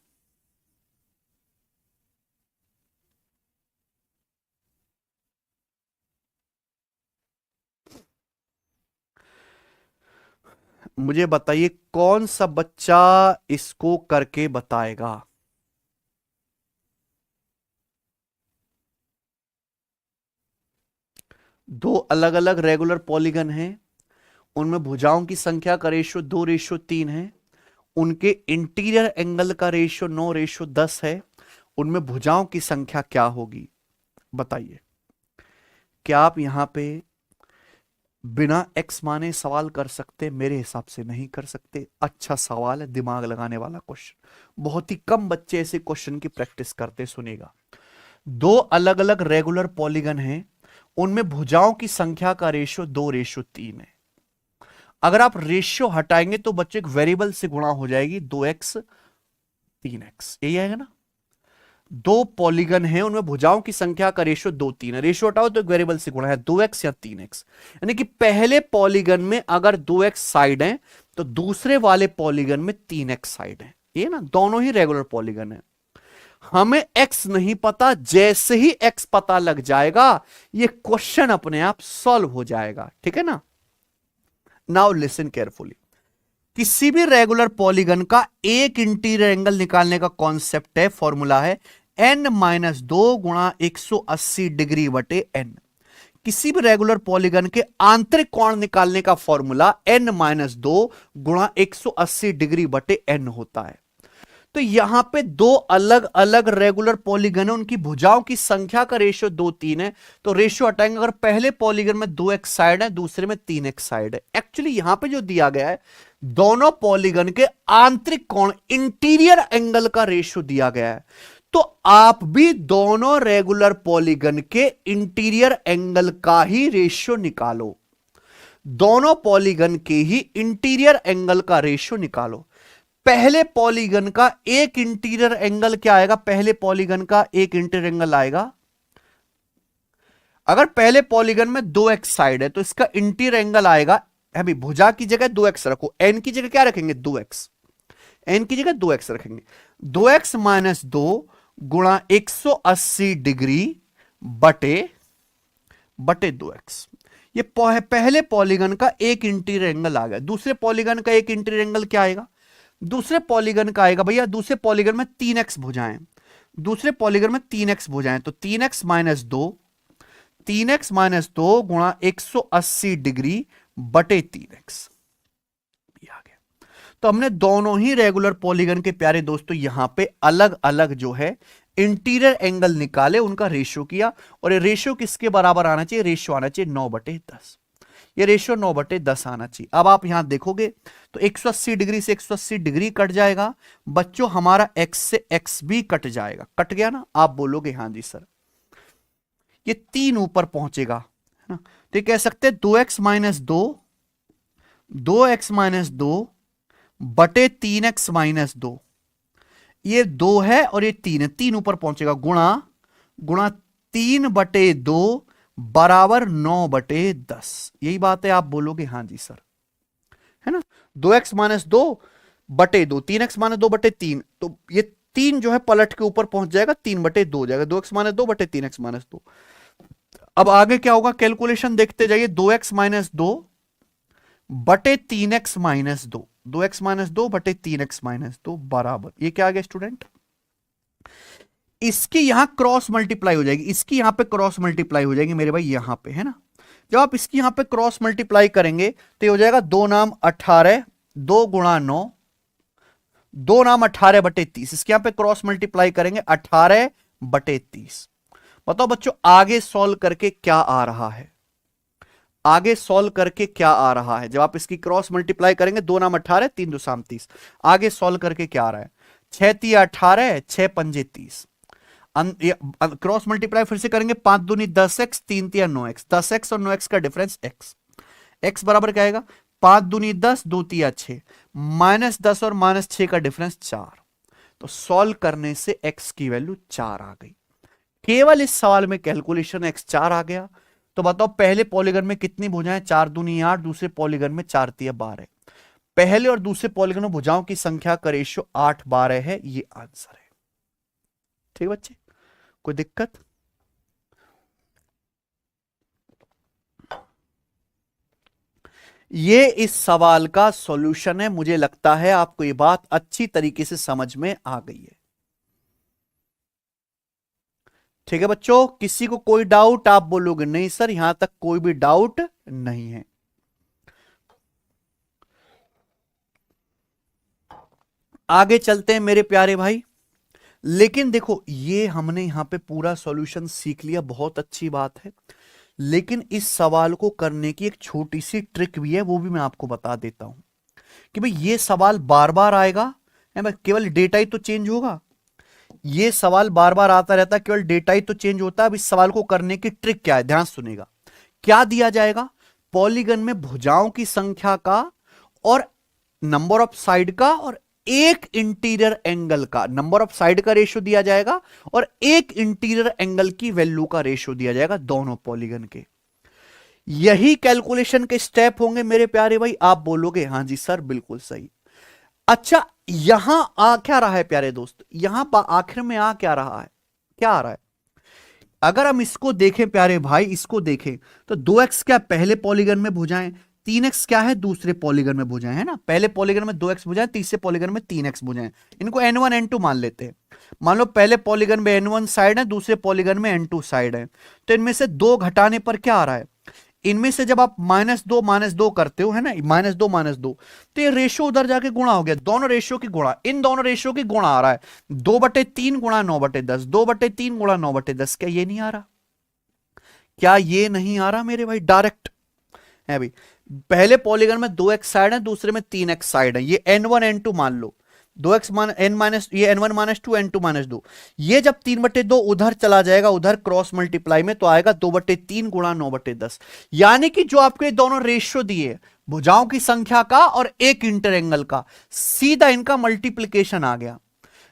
मुझे बताइए कौन सा बच्चा इसको करके बताएगा। दो अलग अलग रेगुलर पॉलीगन हैं, उनमें भुजाओं की संख्या का रेशियो 2:3 है, उनके इंटीरियर एंगल का रेशियो 9:10 है, उनमें भुजाओं की संख्या क्या होगी। बताइए, क्या आप यहां पे बिना एक्स माने सवाल कर सकते? मेरे हिसाब से नहीं कर सकते। अच्छा सवाल है, दिमाग लगाने वाला क्वेश्चन, बहुत ही कम बच्चे ऐसे क्वेश्चन की प्रैक्टिस करते। सुनिएगा, दो अलग अलग रेगुलर पॉलीगन हैं, उनमें भुजाओं की संख्या का रेशियो 2:3 है। अगर आप रेशियो हटाएंगे तो बच्चे एक वेरिएबल से गुणा हो जाएगी, 2x 3x, यही आएगा ना। दो पॉलीगन है, उनमें भुजाओं की संख्या का रेशियो 2:3 है, रेशियो हटाओ तो एक वेरिएबल से गुणा है, 2x या 3x। यानी कि पहले पॉलीगन में अगर 2x साइड है तो दूसरे वाले पॉलीगन में 3x साइड है, ये ना, दोनों ही रेगुलर पॉलीगन है। हमें x नहीं पता, जैसे ही x पता लग जाएगा ये क्वेश्चन अपने आप सॉल्व हो जाएगा। ठीक है ना, नाउ लिसन केयरफुली। किसी भी रेगुलर पॉलीगन का एक इंटीरियर एंगल निकालने का कॉन्सेप्ट है, फॉर्मूला है n-2 गुणा 180 डिग्री बटे n। किसी भी रेगुलर पॉलीगन के आंतरिक कोण निकालने का फॉर्मूला n-2 गुणा 180 डिग्री बटे n होता है। तो यहां पे दो अलग अलग रेगुलर पॉलीगन है, उनकी भुजाओं की संख्या का रेशियो 2-3 है, तो रेशियो हटाएंगे। अगर पहले पॉलीगन में 2x साइड है, दूसरे में 3x साइड है। एक्चुअली यहां पे जो दिया गया है दोनों पॉलीगन के आंतरिक कोण इंटीरियर एंगल का रेशियो दिया गया है। तो आप भी दोनों रेगुलर पॉलीगन के इंटीरियर एंगल का ही रेशियो निकालो, दोनों पॉलीगन के ही इंटीरियर एंगल का रेशियो निकालो। पहले पॉलीगन का एक इंटीरियर एंगल क्या आएगा? पहले पॉलीगन का एक इंटीरियर एंगल आएगा, अगर पहले पॉलीगन में 2x साइड है तो इसका इंटीरियर एंगल आएगा, अभी भुजा की जगह 2x रखो, n की जगह क्या रखेंगे? 2x, n की जगह 2x रखेंगे। 2x माइनस 2 गुणा 180 डिग्री बटे 2x। ये पहले पॉलीगन का एक इंटीरियर एंगल आ गया। दूसरे पॉलीगन का एक इंटीरियर एंगल क्या आएगा? दूसरे पॉलीगन का आएगा भैया, दूसरे पॉलीगन में 3x भुजाएं, दूसरे पॉलीगन में 3x भुजाएं, तो 3x माइनस 2 गुणा 180 डिग्री बटे 3x आ गया। तो हमने दोनों ही रेगुलर पॉलीगन के प्यारे दोस्तों यहां पे अलग अलग जो है इंटीरियर एंगल निकाले, उनका रेशियो किया, और ये रेशियो किसके बराबर आना चाहिए? रेशियो आना चाहिए 9/10। ये रेशियो 9/10 आना चाहिए। अब आप यहां देखोगे तो 180 डिग्री से 180 डिग्री कट जाएगा बच्चों, हमारा x से x भी कट जाएगा। कट गया ना? आप बोलोगे हाँ जी सर। ये 3 ऊपर पहुंचेगा, है ना? तो ये कह सकते हैं 2x माइनस 2 बटे 3x माइनस 2। ये 2 है और ये 3 है, 3 ऊपर पहुंचेगा, गुणा 3/2 बराबर 9/10। यही बात है, आप बोलोगे हाँ जी सर, है ना? 2x माइनस 2 बटे 2, 3x माइनस 2 बटे 3, तो ये 3 जो है पलट के ऊपर पहुंच जाएगा, 3/2 जाएगा, 2x माइनस 2 बटे 3x माइनस 2। अब आगे क्या होगा? कैलकुलेशन देखते जाइए। 2x माइनस 2 बटे 3x माइनस 2, 2x माइनस 2 बटे 3x माइनस 2 बराबर, ये क्या आ गया स्टूडेंट? इसकी यहां क्रॉस मल्टीप्लाई हो जाएगी, इसकी यहां पे क्रॉस मल्टीप्लाई हो जाएगी मेरे भाई, यहां पे, है ना? जब आप इसकी यहां पे क्रॉस मल्टीप्लाई करेंगे तो ये हो जाएगा 2 नाम 18, 2 गुणा 9, 2 नाम 18/30। इसके यहां पे क्रॉस मल्टीप्लाई करेंगे 18/30। बताओ बच्चों आगे सॉल्व करके क्या आ रहा है? आगे सॉल्व करके क्या आ रहा है? जब आप इसकी क्रॉस मल्टीप्लाई करेंगे, 2 नाम 18, 3 2 30, आगे सॉल्व करके क्या आ रहा है? 6 3 18, 6 5 30। क्रॉस मल्टीप्लाई फिर से करेंगे, 5 दूनी 10x, 3 3 9x, 10x और 9x का डिफरेंस x बराबर क्या आएगा? 5 दूनी 10, 2 3 6, -10 और -6 का डिफरेंस 4। तो सॉल्व करने से x की वैल्यू 4 आ गई। केवल इस सवाल में कैलकुलेशन x 4 आ गया। तो बताओ पहले पॉलीगन में कितनी भुजाएं? 4 दूनी 8, दूसरे पॉलीगन में 4 3 12। पहले और दूसरे पॉलीगन में भुजाओं की संख्या का रेशियो 8/12 है, ये आंसर है। ठीक बच्चे, कोई दिक्कत? ये इस सवाल का सॉल्यूशन है। मुझे लगता है आपको ये बात अच्छी तरीके से समझ में आ गई है। ठीक है बच्चों, किसी को कोई डाउट? आप बोलोगे नहीं सर यहां तक कोई भी डाउट नहीं है। आगे चलते हैं मेरे प्यारे भाई। लेकिन देखो ये हमने यहां पे पूरा सॉल्यूशन सीख लिया, बहुत अच्छी बात है। लेकिन इस सवाल को करने की एक छोटी सी ट्रिक भी है, वो भी मैं आपको बता देता हूं कि भाई ये सवाल बार बार आएगा, केवल डेटा ही तो चेंज होगा। ये सवाल बार बार आता रहता है, केवल डेटा ही तो चेंज होता है। अब इस सवाल को करने की ट्रिक क्या है, ध्यान सुनेगा। क्या दिया जाएगा? पॉलीगन में भुजाओं की संख्या का और नंबर ऑफ साइड का और एक इंटीरियर एंगल का, नंबर ऑफ साइड का रेशियो दिया जाएगा और एक इंटीरियर एंगल की वैल्यू का रेशियो दिया जाएगा दोनों पॉलीगन के। यही कैलकुलेशन के स्टेप होंगे मेरे प्यारे भाई। आप बोलोगे हां जी सर बिल्कुल सही। अच्छा यहां आ क्या रहा है प्यारे दोस्त? यहां आखिर में आ क्या रहा है? क्या आ रहा है? अगर हम इसको देखें प्यारे भाई, इसको देखें तो 2x क्या पहले पॉलीगन में भुजाएं, 3x क्या है दूसरे पॉलीगन में भुजाएं, है ना? पहले पॉलीगन में 2x भुजाएं, तीसरे पॉलीगन में 3x भुजाएं। इनको n1 n2 मान लेते हैं। मान लो पहले पॉलीगन में n1 साइड है, दूसरे पॉलीगन में n2 साइड है, तो इनमें से दो घटाने पर क्या आ रहा है, इनमें से जब आप माइनस दो करते हो, है ना, माइनस दो, तो ये रेशियो उधर जाके गुणा हो गया, दोनों रेशियो की गुणा, इन दोनों रेशियो की गुणा आ रहा है, 2/3 गुणा 9/10, 2/3 गुणा 9/10, क्या ये नहीं आ रहा, क्या ये नहीं आ रहा मेरे भाई, डायरेक्ट है भाई। पहले पॉलीगन में 2x साइड है, दूसरे में 3x साइड है, ये n1 n2 मान लो, 2x n माइनस, ये n1 माइनस 2 n2 माइनस 2, ये जब 3/2 उधर चला जाएगा, उधर क्रॉस मल्टीप्लाई में, तो आएगा 2/3 गुणा 9/10, यानी कि जो आपको ये दोनों रेशियो दिए भुजाओं की संख्या का और एक इंटरएंगल का, सीधा इनका मल्टीप्लीकेशन आ गया।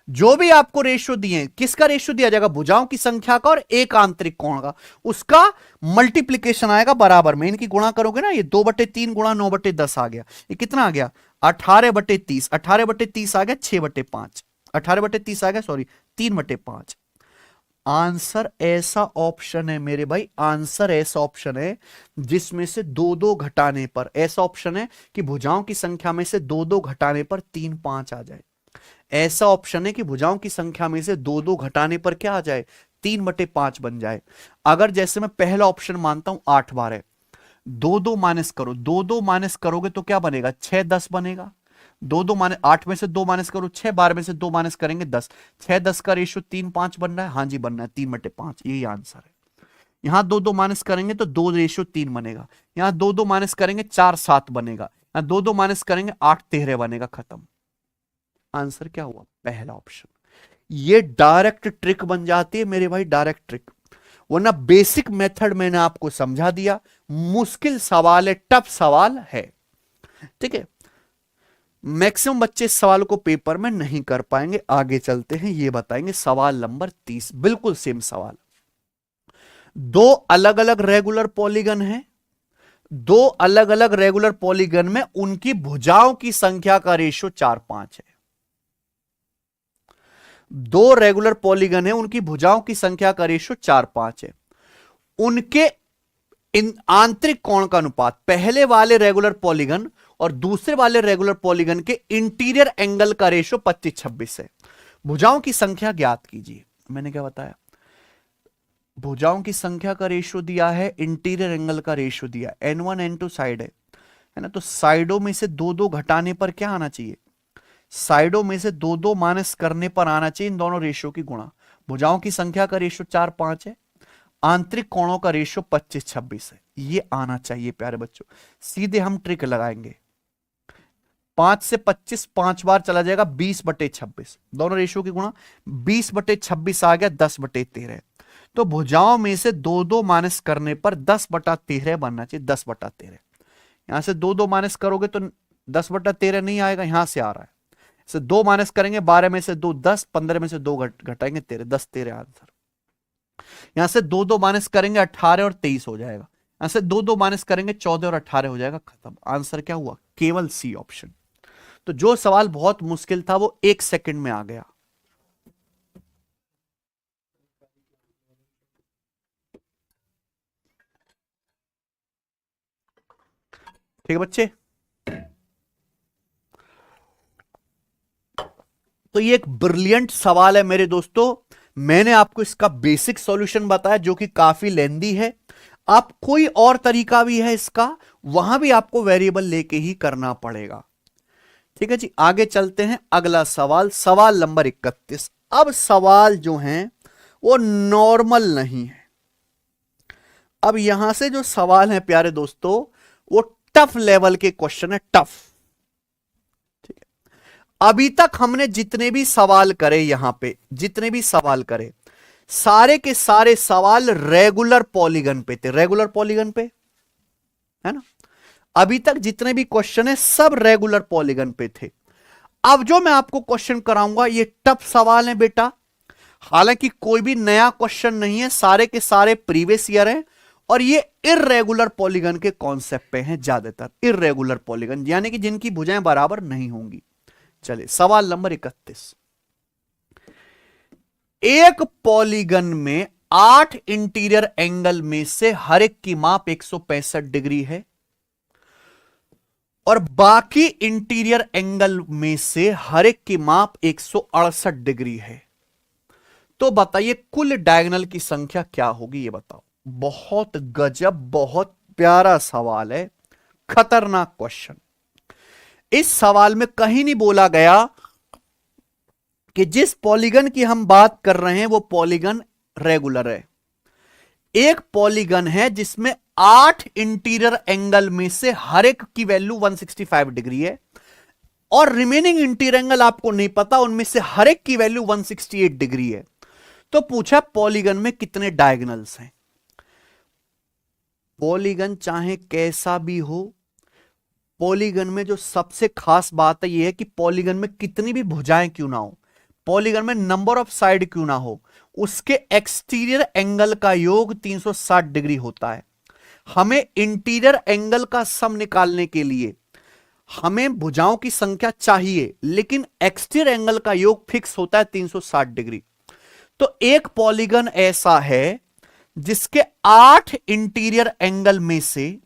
जो भी आपको रेशियो दिए, किसका रेशियो दिया जाएगा, भुजाओं की संख्या का और एक आंतरिक कोण का, उसका मल्टीप्लीकेशन आएगा बराबर में, इनकी गुणा करोगे ना, ये 2/3 गुणा 9/10 आ गया, ये कितना आ गया 18/30, 18/30 आ गया 6/5, 18/30 आ गया, सॉरी 3/5। आंसर ऐसा ऑप्शन है मेरे भाई, आंसर ऐसा ऑप्शन है जिसमें से दो दो घटाने पर, ऐसा ऑप्शन है कि भुजाओं की संख्या में से दो दो घटाने पर 3 5 आ जाए, ऐसा ऑप्शन है कि भुजाओं की संख्या में से दो दो घटाने पर क्या आ जाए, 3/5 बन जाए। अगर जैसे मैं पहला ऑप्शन मानता हूं 8 बार है, दो दो माइनस करो, दो दो माइनस करोगे तो क्या बनेगा, 6 10 बनेगा, दो दो माइनस, 8 में से 2 माइनस करो 6, 12 में से 2 माइनस करेंगे 10, 6 10 का रेशियो 3 5 बन रहा है, हाँ जी बन रहा है 3/5, यही आंसर है। यहां दो दो माइनस करेंगे तो 2 रेशियो 3 बनेगा, यहां दो दो माइनस करेंगे 4 7 बनेगा, यहां दो दो माइनस करेंगे 8 13 बनेगा, खत्म। आंसर क्या हुआ, पहला ऑप्शन। ये डायरेक्ट ट्रिक बन जाती है मेरे भाई, डायरेक्ट ट्रिक, वरना बेसिक मेथड मैंने आपको समझा दिया, मुश्किल सवाल है, टफ सवाल है, ठीक है। मैक्सिमम बच्चे इस सवाल को पेपर में नहीं कर पाएंगे, आगे चलते हैं, ये बताएंगे सवाल नंबर 30, बिल्कुल सेम सवाल। दो अलग अलग रेगुलर पॉलीगन हैं, दो अलग अलग रेगुलर पॉलीगन में उनकी भुजाओं की संख्या का रेशियो 4 5 है। दो रेगुलर पॉलीगन है, उनकी भुजाओं की संख्या का रेशियो 4 5 है, उनके इन आंतरिक कोण का अनुपात, पहले वाले रेगुलर पॉलीगन और दूसरे वाले रेगुलर पॉलीगन के इंटीरियर एंगल का रेशियो 25-26 है। भुजाओं की संख्या ज्ञात कीजिए, मैंने क्या बताया, भुजाओं की संख्या का रेशियो दिया है, इंटीरियर एंगल का रेशियो दिया, n1 n2 साइड है ना, तो साइडों में से दो दो घटाने पर क्या आना चाहिए, साइडों में से दो दो माइनस करने पर आना चाहिए इन दोनों रेशियो की गुणा। भुजाओं की संख्या का रेशियो 4 5 है, आंतरिक कोणों का रेशियो 25-26 है, ये आना चाहिए प्यारे बच्चों। सीधे हम ट्रिक लगाएंगे, 5 से 25 5 बार चला जाएगा, 20/26, दोनों रेशियो की गुणा, 20/26 आ गया 10/13, तो भुजाओं में से दो दो माइनस करने पर 10/13 बनना चाहिए, 10/13। यहां से दो दो माइनस करोगे तो 10/13 नहीं आएगा, यहां से आ रहा है, से 2 माइनस करेंगे, 12 में से 2 10, 15 में से 2 घटाएंगे 13, 10 13 आंसर। यहां से दो दो माइनस करेंगे 18 और 23 हो जाएगा, यहां से दो दो माइनस करेंगे 14 और 18 हो जाएगा, खत्म। आंसर क्या हुआ, केवल सी ऑप्शन। तो जो सवाल बहुत मुश्किल था वो 1 सेकंड में आ गया। ठीक है बच्चे, तो ये एक ब्रिलियंट सवाल है मेरे दोस्तों, मैंने आपको इसका बेसिक सॉल्यूशन बताया जो कि काफी लेंदी है। आप कोई और तरीका भी है इसका, वहां भी आपको वेरिएबल लेके ही करना पड़ेगा, ठीक है जी। आगे चलते हैं, अगला सवाल, सवाल नंबर 31। अब सवाल जो हैं वो नॉर्मल नहीं है, अब यहां से जो सवाल है प्यारे दोस्तों वो टफ लेवल के क्वेश्चन है, टफ, ठीक है। अभी तक हमने जितने भी सवाल करे, यहां पे जितने भी सवाल करे, सारे के सारे सवाल रेगुलर पॉलीगन पे थे, रेगुलर पॉलीगन पे, है ना। अभी तक जितने भी क्वेश्चन है सब रेगुलर पॉलीगन पे थे। अब जो मैं आपको क्वेश्चन कराऊंगा ये टफ सवाल है बेटा, हालांकि कोई भी नया क्वेश्चन नहीं है, सारे के सारे प्रीवियस ईयर हैं, और ये इर्रेगुलर पॉलीगन के कॉन्सेप्ट पे हैं, ज्यादातर इर्रेगुलर पॉलीगन, यानी कि जिनकी भुजाएं बराबर नहीं होंगी। चलिए सवाल नंबर 31। एक पॉलीगन में 8 इंटीरियर एंगल में से हर एक की माप 165 डिग्री है, और बाकी इंटीरियर एंगल में से हर एक की माप 168 डिग्री है। तो बताइए कुल डायगोनल की संख्या क्या होगी, ये बताओ। बहुत गजब, बहुत प्यारा सवाल है, खतरनाक क्वेश्चन। इस सवाल में कहीं नहीं बोला गया कि जिस पॉलीगन की हम बात कर रहे हैं वो पॉलीगन रेगुलर है। एक पॉलीगन है जिसमें 8 इंटीरियर एंगल में से हर एक की वैल्यू 165 डिग्री है, और रिमेनिंग इंटीरियर एंगल आपको नहीं पता, उनमें से हर एक की वैल्यू 168 डिग्री है। तो पूछा पॉलीगन में कितने डायगोनल्स हैं। पॉलीगन चाहे कैसा भी हो, पॉलीगन में जो सबसे खास बात है यह है कि पॉलीगन में कितनी भी भुजाएं क्यों ना हो, पॉलीगन में नंबर ऑफ साइड क्यों ना हो, उसके एक्सटीरियर एंगल का योग 360 डिग्री होता है। हमें इंटीरियर एंगल का सम निकालने के लिए हमें भुजाओं की संख्या चाहिए, लेकिन एक्सटीरियर एंगल का योग फिक्स होता है 360 डिग्री। तो एक पॉलीगन ऐसा है जिसके 8 इंटीरियर एंगल में से,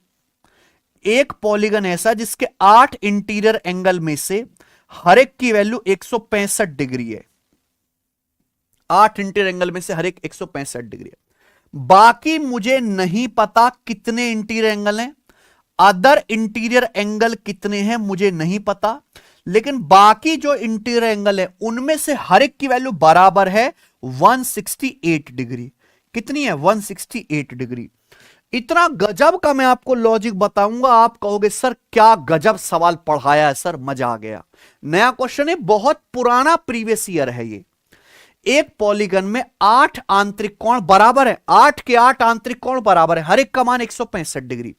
एक पॉलीगन ऐसा जिसके 8 इंटीरियर एंगल में से हर एक की वैल्यू 165 डिग्री है। 8 इंटीरियर एंगल में से हर एक 165 डिग्री है। बाकी मुझे नहीं पता कितने इंटीरियर एंगल हैं, अदर इंटीरियर एंगल कितने हैं मुझे नहीं पता, लेकिन बाकी जो इंटीरियर एंगल है उनमें से हर एक की वैल्यू बराबर है 168 डिग्री। कितनी है? 168 डिग्री। इतना गजब का मैं आपको लॉजिक बताऊंगा, आप कहोगे सर क्या गजब सवाल पढ़ाया है सर, मजा आ गया। नया क्वेश्चन है, बहुत पुराना प्रीवियस ईयर है ये। एक पॉलीगन में 8 आंतरिक कोण बराबर है, 8 के 8 आंतरिक कोण बराबर है, हर एक का मान 165 डिग्री।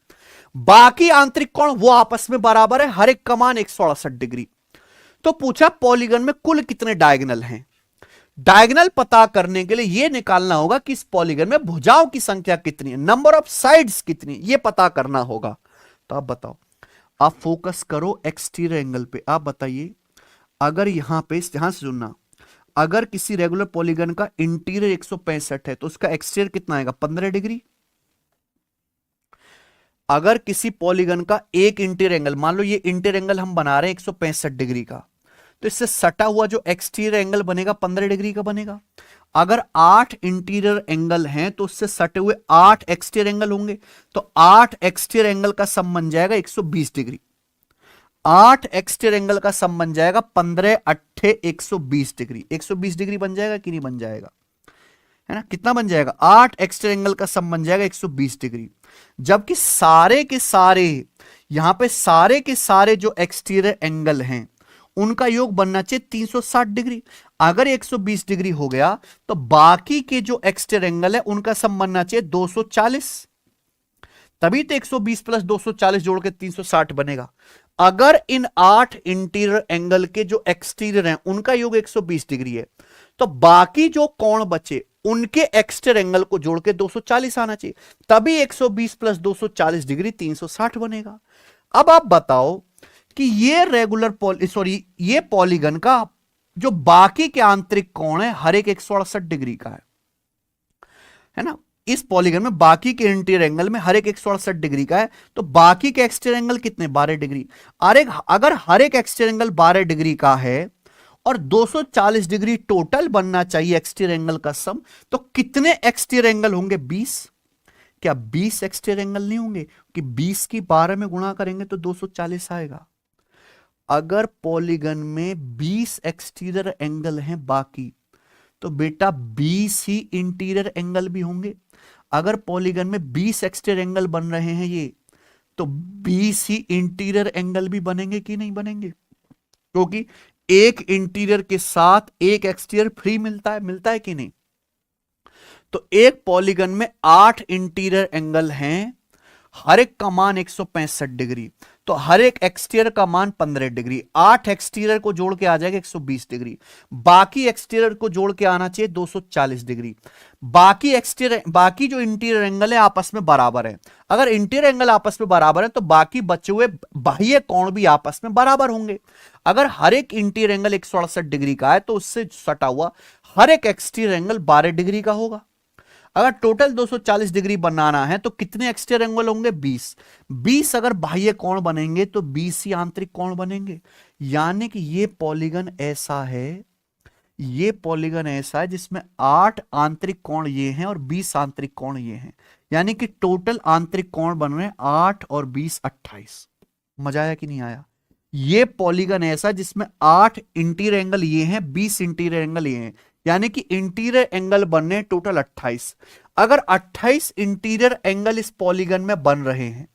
बाकी आंतरिक कोण वो आपस में बराबर है, हर एक का मान 168 डिग्री। तो पूछा पॉलीगन में कुल कितने डायगोनल हैं। डायगोनल पता करने के लिए यह निकालना होगा कि इस पॉलीगन में भुजाओं की संख्या कितनी है, नंबर ऑफ साइड्स कितनी, यह पता करना होगा। तो आप बताओ, आप फोकस करो एक्सटीरियर एंगल पे। आप बताइए, अगर यहां पे, यहां से सुनना, अगर किसी रेगुलर पॉलीगन का इंटीरियर 165 है तो उसका एक्सटीरियर कितना आएगा? 15 डिग्री। अगर किसी पॉलीगन का एक इंटीरियर एंगल, मान लो ये इंटीरियर एंगल हम बना रहे हैं 165 डिग्री का, तो इससे सटा हुआ जो एक्सटीरियर एंगल बनेगा 15 डिग्री का बनेगा। अगर 8 इंटीरियर एंगल हैं तो उससे सटे हुए 8 एक्सटीरियर एंगल होंगे, तो 8 एक्सटीरियर एंगल का सम बन जाएगा 120 डिग्री। 8 एक्सटीरियर एंगल का सम बन जाएगा 15 अट्ठे 120 डिग्री। 120 डिग्री बन जाएगा कि नहीं बन जाएगा? है ना, कितना बन जाएगा? 8 एक्सटीरियर एंगल का सम बन जाएगा 120 डिग्री। जबकि सारे के सारे, यहां पे सारे के सारे जो एक्सटीरियर एंगल हैं उनका योग बनना चाहिए 360 डिग्री। अगर 120 डिग्री हो गया तो बाकी के जो एक्सटीरियर एंगल है उनका सम बनना चाहिए 240, तभी तो 120 प्लस 240 जोड़ के 360 बनेगा। अगर इन 8 इंटीरियर एंगल के जो एक्सटीरियर हैं उनका योग 120 डिग्री है, तो बाकी जो कोण बचे उनके एक्सटीरियर एंगल को जोड़ के 240 आना चाहिए, तभी 120 प्लस 240 डिग्री 360 बनेगा। अब आप बताओ कि ये रेगुलर ये पॉलीगन का जो बाकी के आंतरिक कोण है हर एक 168 डिग्री का है ना। इस पॉलीगन में बाकी के इंटीरियर एंगल में हर एक 168 डिग्री का है, तो बाकी के एक्सटीरियर एंगल कितने? 12 डिग्री। अगर हर एक एक्सटीरियर एंगल 12 डिग्री का है और 240 डिग्री टोटल बनना चाहिए एक्सटीरियर एंगल का सम, तो कितने एक्सटीरियर एंगल होंगे? 20। क्या 20 एक्सटीरियर एंगल नहीं होंगे? कि 20 की 12 में गुणा करेंगे तो 240 आएगा। अगर पॉलीगन में 20 एक्सटीरियर एंगल हैं बाकी, तो बेटा 20 ही इंटीरियर एंगल भी होंगे। अगर पॉलीगन में 20 एक्सटीरियर एंगल बन रहे हैं ये, तो 20 ही इंटीरियर एंगल भी बनेंगे कि नहीं बनेंगे? क्योंकि एक इंटीरियर के साथ एक एक्सटीरियर फ्री मिलता है कि नहीं? तो एक पॉलीगन में 8 इंटीरियर एंगल हैं, हर एक का मान 165 डिग्री, तो हर एक एक्सटीरियर का मान 15 डिग्री। 8 एक्सटीरियर को जोड़ के आ जाएगा 120 डिग्री, बाकी एक्सटीरियर को जोड़ के आना चाहिए 240 डिग्री। बाकी जो इंटीरियर एंगल है आपस में बराबर है। अगर इंटीरियर एंगल आपस में बराबर है तो बाकी बचे हुए बाह्य कोण भी आपस में बराबर होंगे। अगर हर एक इंटीरियर एंगल 168 डिग्री का है तो उससे सटा हुआ हर एक एक्सटीरियर एंगल 12 डिग्री का होगा। अगर टोटल 240 डिग्री बनाना है तो कितने एक्सटीरियर एंगल होंगे? 20। 20 अगर बाह्य कोण बनेंगे तो 20 ही आंतरिक कोण बनेंगे। यानी कि ये पॉलीगन ऐसा है ये पॉलीगन ऐसा है जिसमें 8 आंतरिक कोण ये हैं और 20 आंतरिक कोण ये हैं, यानी कि टोटल आंतरिक कोण बन रहे हैं 8 और 20 28। मजा आया कि नहीं आया? ये पॉलीगन ऐसा जिसमें 8 इंटीरियर एंगल ये हैं, 20 इंटीरियर एंगल ये हैं, यानी कि इंटीरियर एंगल बन रहे हैं टोटल 28। अगर 28 इंटीरियर एंगल इस पॉलीगन में बन रहे हैं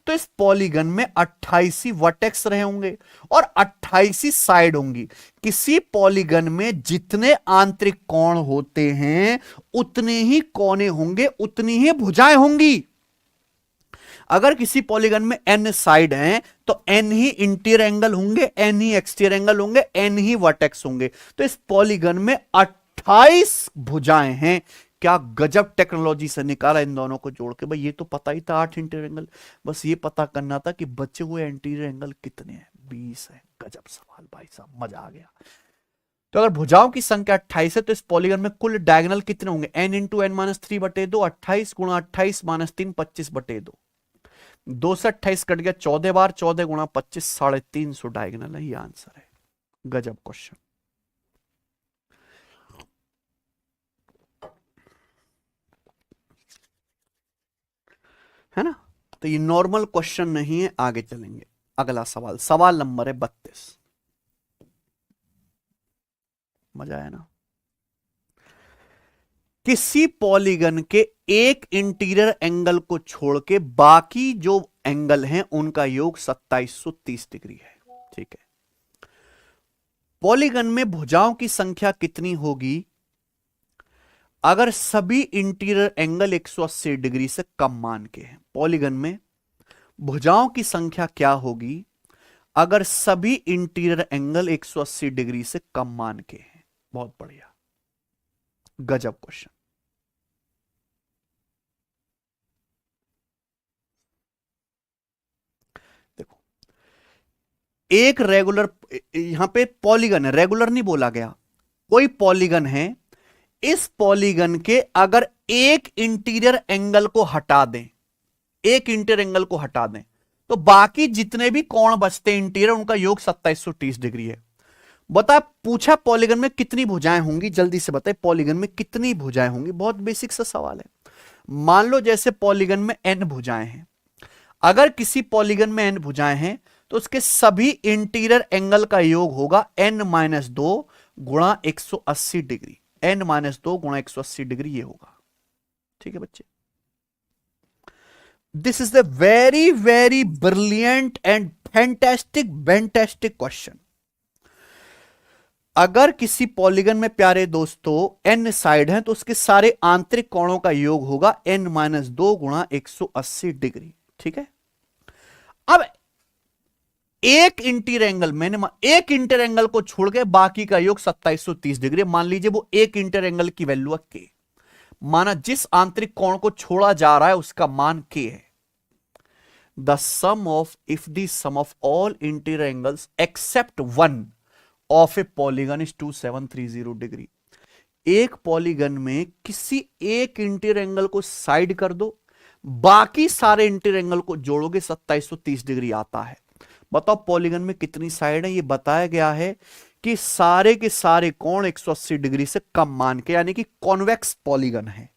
तो इस पॉलीगन में 28 ही वर्टेक्स रहे होंगे और 28 ही साइड होंगी। किसी पॉलीगन में जितने आंतरिक कोण होते हैं उतने ही कोने होंगे, उतनी ही भुजाएं होंगी। अगर किसी पॉलीगन में n साइड हैं तो n ही इंटीरियर एंगल होंगे, n ही एक्सटीरियर एंगल होंगे, n ही वर्टेक्स होंगे। तो इस पॉलीगन में 28 भुजाएं हैं। क्या गजब टेक्नोलॉजी से निकाला इन दोनों को जोड़ के। भाई ये तो पता ही था 8 इंटीरियर एंगल, बस ये पता करना था कि बचे हुए इंटीरियर एंगल कितने हैं। 20 है। गजब सवाल भाई साहब, मजा आ गया। तो अगर भुजाओं की संख्या 28 है तो इस पॉलीगन में कुल डायगोनल कितने होंगे? n इंटू एन माइनस 3/2, 28 गुणा 28 माइनस 3 25/2। 2 से 28 कट गया 14 बार, 14 गुणा 25 350 डायगोनल है। ये आंसर है। गजब क्वेश्चन है ना। तो ये नॉर्मल क्वेश्चन नहीं है, आगे चलेंगे। अगला सवाल, सवाल नंबर है 32। मजा आया ना। किसी पॉलीगन के एक इंटीरियर एंगल को छोड़ के बाकी जो एंगल हैं उनका योग 2730 डिग्री है। ठीक है। पॉलीगन में भुजाओं की संख्या कितनी होगी अगर सभी इंटीरियर एंगल 180 डिग्री से कम मान के हैं? पॉलीगन में भुजाओं की संख्या क्या होगी अगर सभी इंटीरियर एंगल 180 डिग्री से कम मान के हैं? बहुत बढ़िया, गजब क्वेश्चन। देखो, एक रेगुलर, यहां पे पॉलीगन है, रेगुलर नहीं बोला गया, कोई पॉलीगन है। इस पॉलीगन के अगर एक इंटीरियर एंगल को हटा दें, एक इंटीरियर एंगल को हटा दें तो बाकी जितने भी कोण बचते इंटीरियर उनका योग 2730 डिग्री है। बता, पूछा पॉलीगन में कितनी भुजाएं होंगी, जल्दी से बताए पॉलीगन में कितनी भुजाएं होंगी। बहुत बेसिक सा सवाल है। मान लो जैसे पॉलीगन में n भुजाएं हैं, अगर किसी पॉलीगन में n भुजाएं हैं तो उसके सभी इंटीरियर एंगल का योग होगा n-2 गुणा 180 डिग्री। n-2 गुणा 180 डिग्री ये होगा। ठीक है बच्चे, this is the very very brilliant and fantastic question. अगर किसी पॉलीगन में प्यारे दोस्तों n साइड है तो उसके सारे आंतरिक कोणों का योग होगा n-2 गुणा 180 डिग्री। ठीक है। अब एक इंटीरियर एंगल, मैंने एक इंटीरियर एंगल को छोड़ के बाकी का योग 2730 डिग्री। मान लीजिए वो एक इंटीरियर एंगल की वैल्यू है k, माना जिस आंतरिक कोण को छोड़ा जा रहा है उसका मान k है। The sum of, if the sum of all interior angles except one of a polygon is 2730 degree. एक पॉलीगन में किसी एक इंटीरियर एंगल को साइड कर दो, बाकी सारे इंटीरियर एंगल को जोड़ोगे 2730 डिग्री आता है। बताओ पॉलीगन में कितनी साइड है? ये बताया गया है कि सारे के सारे कोण 180 डिग्री से कम मान के, यानी कि कॉन्वेक्स पॉलीगन है।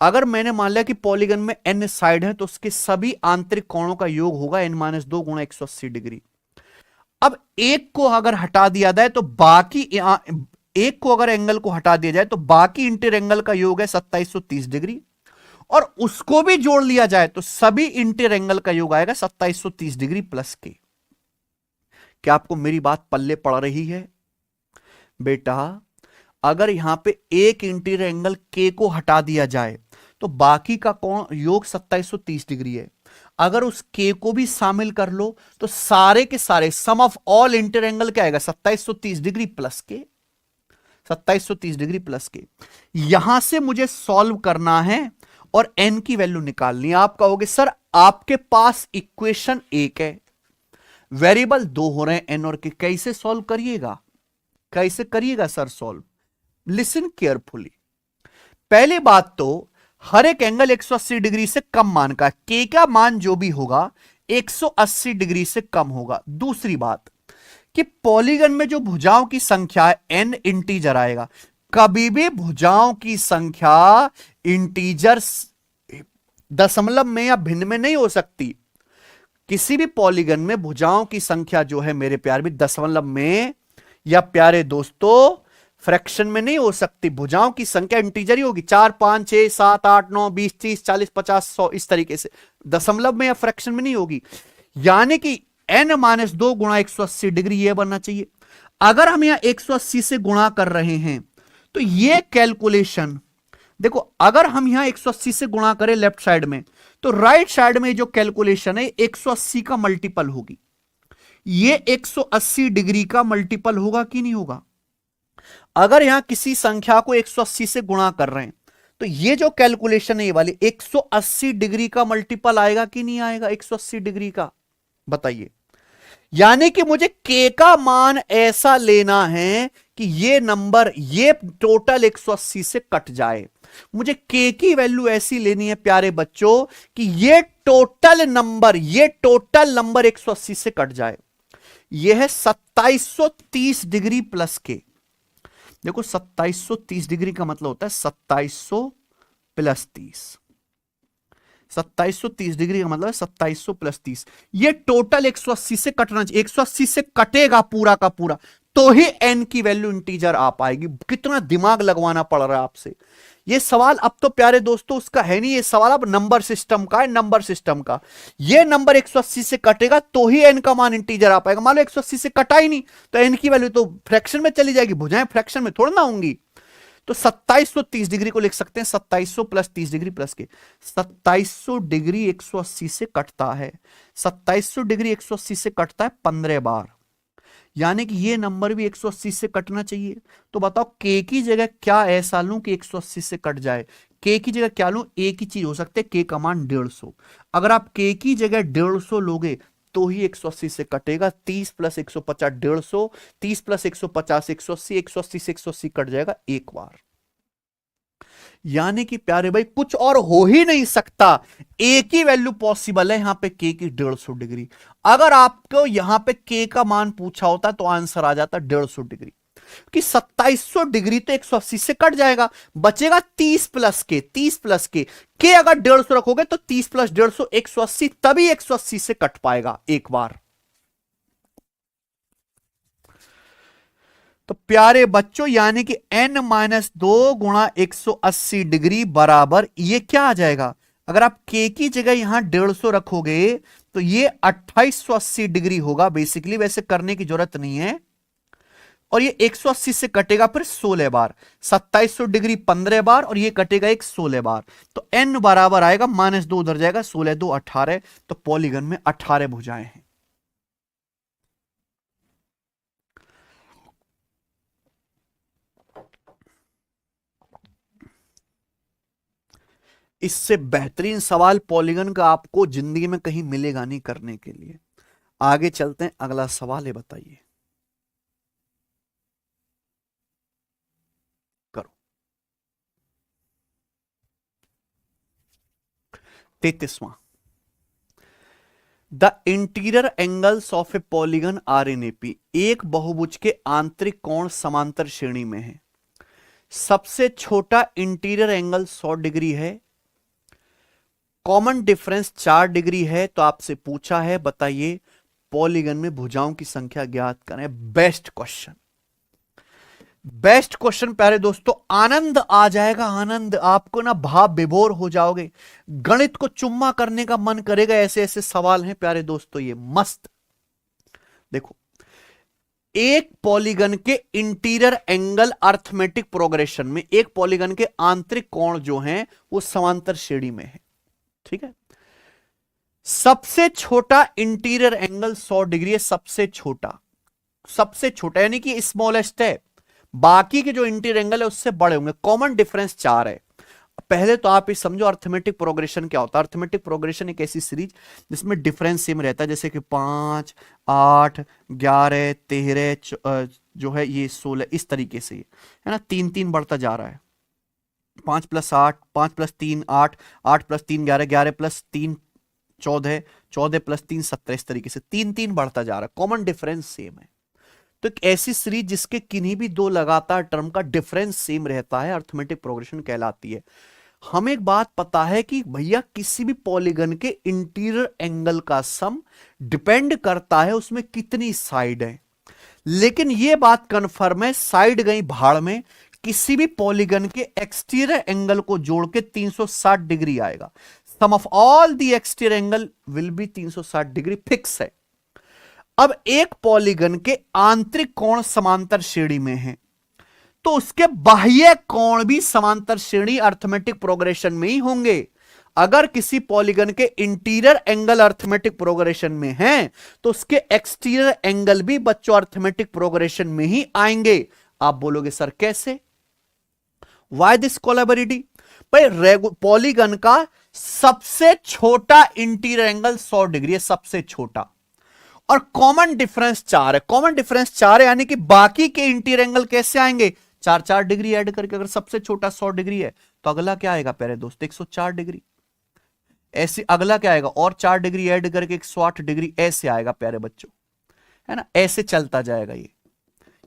अगर मैंने मान लिया कि पॉलीगन में n साइड है तो उसके सभी आंतरिक कोणों का योग होगा n-2 गुणा 180 डिग्री। अब एक को अगर हटा दिया जाए तो बाकी, एक को अगर एंगल को हटा दिया जाए तो बाकी इंटीरियर एंगल का योग है 2730 डिग्री, और उसको भी जोड़ लिया जाए तो सभी इंटीरियर एंगल का योग आएगा 2730 डिग्री प्लस के। क्या आपको मेरी बात पल्ले पड़ रही है? बेटा अगर यहां पे एक इंटीरियर एंगल के को हटा दिया जाए तो बाकी का कोण योग 2730 डिग्री है। अगर उस के को भी शामिल कर लो तो सारे के सारे सम ऑफ ऑल इंटीरियर एंगल क्या आएगा? 2730 डिग्री प्लस के, 2730 डिग्री प्लस के। यहां से मुझे सॉल्व करना है और n की वैल्यू निकालनी है। आप कहोगे सर आपके पास इक्वेशन एक है, वेरिएबल दो हो रहे हैं n और k, कैसे सॉल्व करिएगा? कैसे करिएगा सर सॉल्व? Listen carefully. पहली बात तो हर एक एंगल 180 डिग्री से कम मान का, k का मान जो भी होगा 180 डिग्री से कम होगा। दूसरी बात कि पॉलीगन में जो भुजाओं की संख्या है n इंटीजर आएगा। कभी भी भुजाओं की संख्या इंटीजर दशमलव में या भिन्न में नहीं हो सकती। किसी भी पॉलीगन में भुजाओं की संख्या जो है मेरे प्यारे भी दशमलव में या प्यारे दोस्तों फ्रैक्शन में नहीं हो सकती। भुजाओं की संख्या इंटीजर ही होगी, 4 5 6 7 8 9 20 30 40 50 100 इस तरीके से, दशमलव में या फ्रैक्शन में नहीं होगी। यानी कि n-2 गुणा 180 डिग्री यह बनना चाहिए। अगर हम यहां 180 से गुणा कर रहे हैं तो यह कैलकुलेशन देखो, अगर हम यहां 180 से गुणा करें लेफ्ट साइड में तो राइट साइड में जो कैलकुलेशन है 180 का मल्टीपल होगी। यह 180 डिग्री का मल्टीपल होगा कि नहीं होगा? अगर यहां किसी संख्या को 180 से गुणा कर रहे हैं तो यह जो कैलकुलेशन है ये वाली 180 डिग्री का मल्टीपल आएगा कि नहीं आएगा? 180 डिग्री का बताइए। यानी कि मुझे k का मान ऐसा लेना है कि ये नंबर ये टोटल 180 से कट जाए। मुझे k की वैल्यू ऐसी लेनी है प्यारे बच्चों कि ये टोटल नंबर 180 से कट जाए। यह है 2730 डिग्री प्लस k। देखो 2730 डिग्री का मतलब होता है 2700 प्लस 30। 2730 डिग्री का मतलब है 2700 प्लस 30। ये टोटल 180 से कटना चाहिए। 180 से कटेगा पूरा का पूरा तो ही n की वैल्यू इंटीजर आ पाएगी। कितना दिमाग लगवाना पड़ रहा है आपसे। ये सवाल अब तो प्यारे दोस्तों उसका है नहीं, ये सवाल अब नंबर सिस्टम का है, नंबर सिस्टम का। ये नंबर 180 से कटेगा तो ही n का मान इंटीजर आ पाएगा। मान लो 180 से कटा ही नहीं तो n की वैल्यू तो फ्रैक्शन में चली जाएगी। भुजाएं फ्रैक्शन में थोड़ा ना होंगी। तो 2730 डिग्री को लिख सकते हैं 2700 प्लस 30 डिग्री प्लस के। 2700 डिग्री 180 से कटता है, 2700 डिग्री 180 से कटता है 15 बार। यानी कि ये नंबर भी 180 से कटना चाहिए। तो बताओ k की जगह क्या ऐसा लूं कि 180 से कट जाए? k की जगह क्या लूं? एक ही चीज हो सकते है, k का मान 150। अगर आप k की जगह 150 लोगे तो ही 180 से कटेगा। 30 प्लस 150 150, 30 प्लस 150 180, 180 से 180 कट जाएगा एक बार। यानी कि प्यारे भाई कुछ और हो ही नहीं सकता, एक ही वैल्यू पॉसिबल है यहां पे k की 150 डिग्री। अगर आपको यहां पे k का मान पूछा होता तो आंसर आ जाता 150 डिग्री कि 2700 डिग्री तो 180 से कट जाएगा, बचेगा 30 प्लस के। 30 प्लस के अगर 150 रखोगे तो 30 प्लस 150 180, तभी 180 से कट पाएगा एक बार। तो प्यारे बच्चों यानी कि n-2 गुणा 180 डिग्री बराबर ये क्या आ जाएगा? अगर आप k की जगह यहां 150 रखोगे तो ये 2880 डिग्री होगा बेसिकली। वैसे करने की जरूरत नहीं है। और ये 180 से कटेगा फिर 16 बार, 2700 डिग्री 15 बार और ये कटेगा एक 16 बार। तो n बराबर आएगा -2 उधर जाएगा, 16 2 18। तो पॉलीगन में 18 भुजाएं हैं। इससे बेहतरीन सवाल पॉलीगन का आपको जिंदगी में कहीं मिलेगा नहीं करने के लिए। आगे चलते हैं, अगला सवाल है, बताइए। करो। 33वां। The interior angles of a polygon are in AP. एक बहुभुज के आंतरिक कोण समांतर श्रेणी में है। सबसे छोटा इंटीरियर एंगल 100 डिग्री है, कॉमन डिफरेंस 4 डिग्री है। तो आपसे पूछा है बताइए पॉलीगन में भुजाओं की संख्या ज्ञात करें। बेस्ट क्वेश्चन, बेस्ट क्वेश्चन प्यारे दोस्तों। आनंद आ जाएगा, आनंद। आपको ना भाव विभोर हो जाओगे, गणित को चुम्मा करने का मन करेगा। ऐसे ऐसे सवाल हैं प्यारे दोस्तों, ये मस्त। देखो, एक पॉलीगन के इंटीरियर एंगल अर्थमेटिक प्रोग्रेशन में एक पॉलीगन के आंतरिक कोण जो हैं वो समांतर श्रेणी में है, ठीक है। सबसे छोटा इंटीरियर एंगल 100 डिग्री है, सबसे छोटा, सबसे छोटा यानी कि स्मॉलेस्ट है। बाकी के जो इंटीरियर एंगल है उससे बड़े होंगे। कॉमन डिफरेंस 4 है। पहले तो आप ये समझो अर्थमेटिक प्रोग्रेशन क्या होता है। अर्थमेटिक प्रोग्रेशन एक ऐसी सीरीज जिसमें डिफरेंस सेम रहता है, जैसे कि 5 8 11 13 जो है ये 16, इस तरीके से है ना, 3 3 बढ़ता जा रहा है। 5 + 8, 5 + 3 8, 8 + 3 11, 11 + 3 14, 14 + 3 17, इस तरीके से 3 3 बढ़ता जा रहा है। कॉमन डिफरेंस सेम है। तो एक ऐसी सीरीज जिसके किन्हीं भी दो लगातार टर्म का डिफरेंस सेम रहता है अर्थमेटिक प्रोग्रेशन कहलाती है। हमें एक बात पता है कि भैया किसी भी पॉलीगन के इंटीरियर एंगल का सम डिपेंड करता है उसमें कितनी साइड है, लेकिन यह बात कंफर्म है साइड गई भाड़ में, किसी भी पॉलीगन के एक्सटीरियर एंगल को जोड़ के 360 डिग्री आएगा। Sum of all the exterior angle will be 360 degree, fix है। अब एक पॉलीगन के आंतरिक कोण समांतर श्रेणी में है तो उसके बाह्य कोण भी समांतर श्रेणी अर्थमेटिक प्रोग्रेशन में ही होंगे। अगर किसी पॉलीगन के इंटीरियर एंगल अर्थमेटिक प्रोग्रेशन में हैं तो उसके एक्सटीरियर एंगल भी बच्चों अर्थमेटिक प्रोग्रेशन में ही आएंगे। आप बोलोगे सर कैसे, वाई दिस कोलैबोरेटिव? भाई पॉलीगन का सबसे छोटा इंटीरियर एंगल 100 डिग्री है, सबसे छोटा, और कॉमन डिफरेंस 4 है। कॉमन डिफरेंस 4 है यानी कि बाकी के इंटीरियर एंगल कैसे आएंगे, 4 डिग्री ऐड करके। अगर सबसे छोटा 100 डिग्री है तो अगला क्या आएगा प्यारे दोस्त, 104 डिग्री। ऐसे अगला क्या आएगा, और 4 डिग्री ऐड करके 108 डिग्री, ऐसे आएगा प्यारे बच्चों, है ना, ऐसे चलता जाएगा।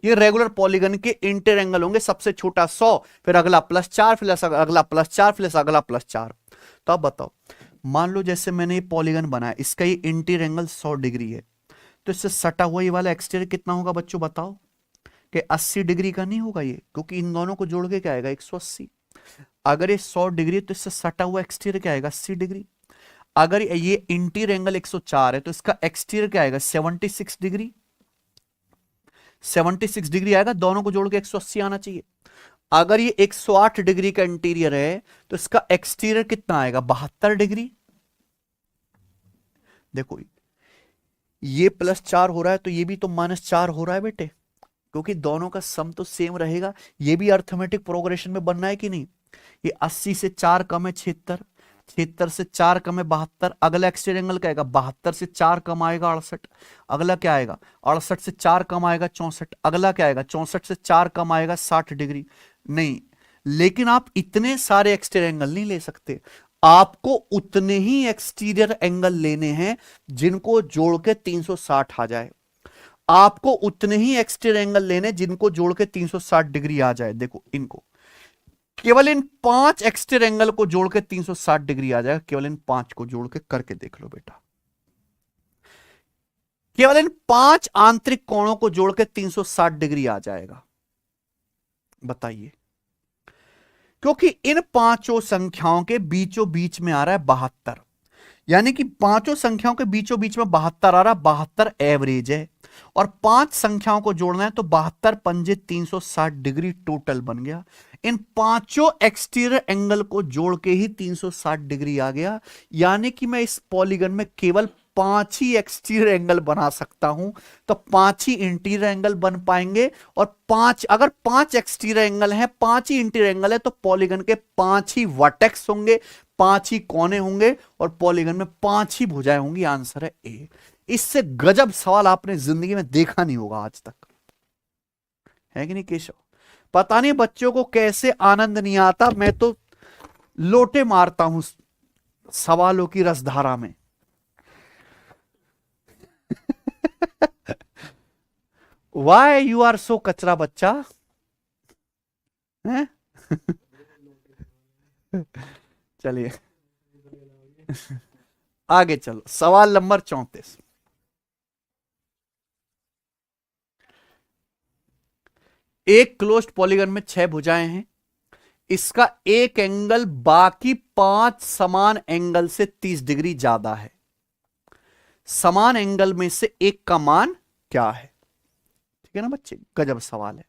ये रेगुलर पॉलीगन के इंटीरियर एंगल होंगे, सबसे छोटा 100, फिर अगला +4, फिर अगला +4, फिर अगला +4। तो अब बताओ, मान लो जैसे मैंने ये पॉलीगन बनाया, इसका ये इंटीरियर एंगल 100 डिग्री है, तो इससे सटा हुआ ये वाला एक्सटीरियर कितना होगा बच्चों बताओ, कि 80 डिग्री का नहीं होगा ये, क्योंकि इन दोनों को जोड़ के क्या आएगा 180। अगर ये 100 डिग्री तो इससे सटा हुआ एक्सटीरियर क्या आएगा 80 डिग्री। अगर ये इंटीरियर एंगल 104 है तो इसका एक्सटीरियर क्या आएगा 76 डिग्री। 76 डिग्री आएगा, दोनों को जोड़ के 180 आना चाहिए। अगर ये 108 डिग्री का इंटीरियर है तो इसका एक्सटीरियर कितना आएगा 72 डिग्री। देखो ये +4 हो रहा है तो ये भी तो -4 हो रहा है बेटे, क्योंकि दोनों का सम तो सेम रहेगा। ये भी अर्थमेटिक प्रोग्रेशन में बनना है कि नहीं। ये 80 से 4 कम है 76, 76 से 4 कम है 72। अगला एक्सटीरियर एंगल क्या आएगा, 72 से 4 कम आएगा 68। अगला क्या आएगा, 68 से 4 कम आएगा 64। अगला क्या आएगा, 64 से 4 कम आएगा 60 डिग्री। नहीं, लेकिन आप इतने सारे एक्सटीरियर एंगल नहीं ले सकते, आपको उतने ही एक्सटीरियर एंगल लेने हैं जिनको जोड़ के 360 आ जाए। आपको उतने ही एक्सटीरियर एंगल लेने जिनको जोड़ के 360 डिग्री आ जाए। देखो इनको, केवल इन 5 एक्सटीरियर एंगल को जोड़ के 360 डिग्री आ जाएगा। केवल इन 5 को जोड़ के करके देख लो बेटा, केवल इन 5 आंतरिक कोणों को जोड़ के 360 डिग्री आ जाएगा। बताइए, क्योंकि इन पांचों संख्याओं के बीचों बीच में आ रहा है 72, यानी कि पांचों संख्याओं के बीचों बीच में 72 आ रहा है, 72 एवरेज है। और 5 संख्याओं को जोड़ना है तो 72 पंजे 360 डिग्री टोटल बन गया। इन पांचों एक्सटीरियर एंगल को जोड़ के ही 360 डिग्री आ गया, यानी कि मैं इस पॉलीगन में केवल 5 ही एक्सटीरियर एंगल बना सकता हूं, तो 5 ही इंटीरियर एंगल बन पाएंगे। और 5, अगर 5 एक्सटीरियर एंगल है, 5 ही इंटीरियर एंगल है, तो पॉलीगन के 5 ही वर्टेक्स होंगे, 5 ही कोने होंगे, और पॉलीगन में 5 ही भुजाएं होंगी। आंसर है ए। इससे गजब सवाल आपने जिंदगी में देखा नहीं होगा आज तक, है कि नहीं केशव? पता नहीं बच्चों को कैसे आनंद नहीं आता, मैं तो लोटे मारता हूं सवालों की रसधारा में। वाई यू आर सो कचरा बच्चा है? चलिए आगे चलो, सवाल नंबर 34। एक क्लोज्ड पॉलीगन में 6 भुजाएं हैं, इसका एक एंगल बाकी 5 समान एंगल से 30 डिग्री ज्यादा है। समान एंगल में से एक का मान क्या है? ठीक है ना बच्चे, गजब सवाल है।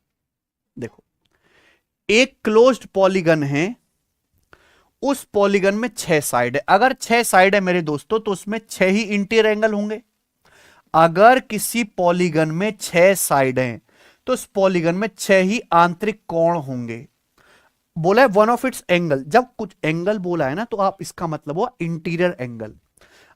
देखो, एक क्लोज्ड पॉलीगन है, उस पॉलीगन में 6 साइड है। अगर 6 साइड है मेरे दोस्तों तो उसमें 6 ही इंटीरियर एंगल होंगे। अगर किसी पॉलीगन में 6 साइड हैं तो उस पॉलीगन में 6 ही आंतरिक कोण होंगे। बोला है वन ऑफ इट्स एंगल, जब कुछ एंगल बोला है ना तो आप इसका मतलब हुआ इंटीरियर एंगल।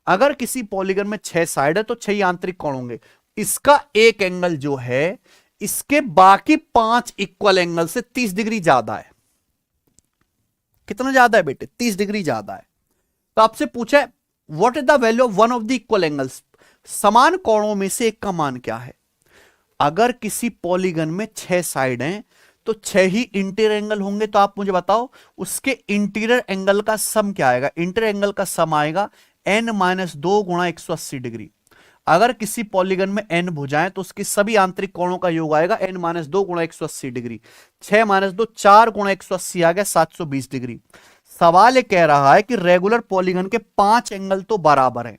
अगर किसी पॉलीगन में 6 साइड है तो 6 ही आंतरिक कोण होंगे। इसका एक एंगल जो है इसके बाकी 5 इक्वल एंगल से 30 डिग्री ज्यादा है। कितना ज्यादा है बेटे? 30 डिग्री ज्यादा है। तो आपसे पूछा है what is the value of one of the equal angles, समान कोणों में से एक का मान क्या है? अगर किसी पॉलीगन में 6 साइड हैं तो 6 ही इंटीरियर एंगल होंगे, तो आप मुझे बताओ उसके इंटीरियर एंगल का सम क्या आएगा? इंटीरियर एंगल का सम आएगा n-2 गुणा 180 डिग्री। अगर किसी पॉलीगन में n भुजाएं तो उसके सभी आंतरिक कोणों का योग आएगा n-2 गुणा 180 डिग्री। 6-2 4 गुणा 180 आ गया 720 डिग्री। सवाल ये कह रहा है कि रेगुलर पॉलीगन के 5 एंगल तो बराबर है,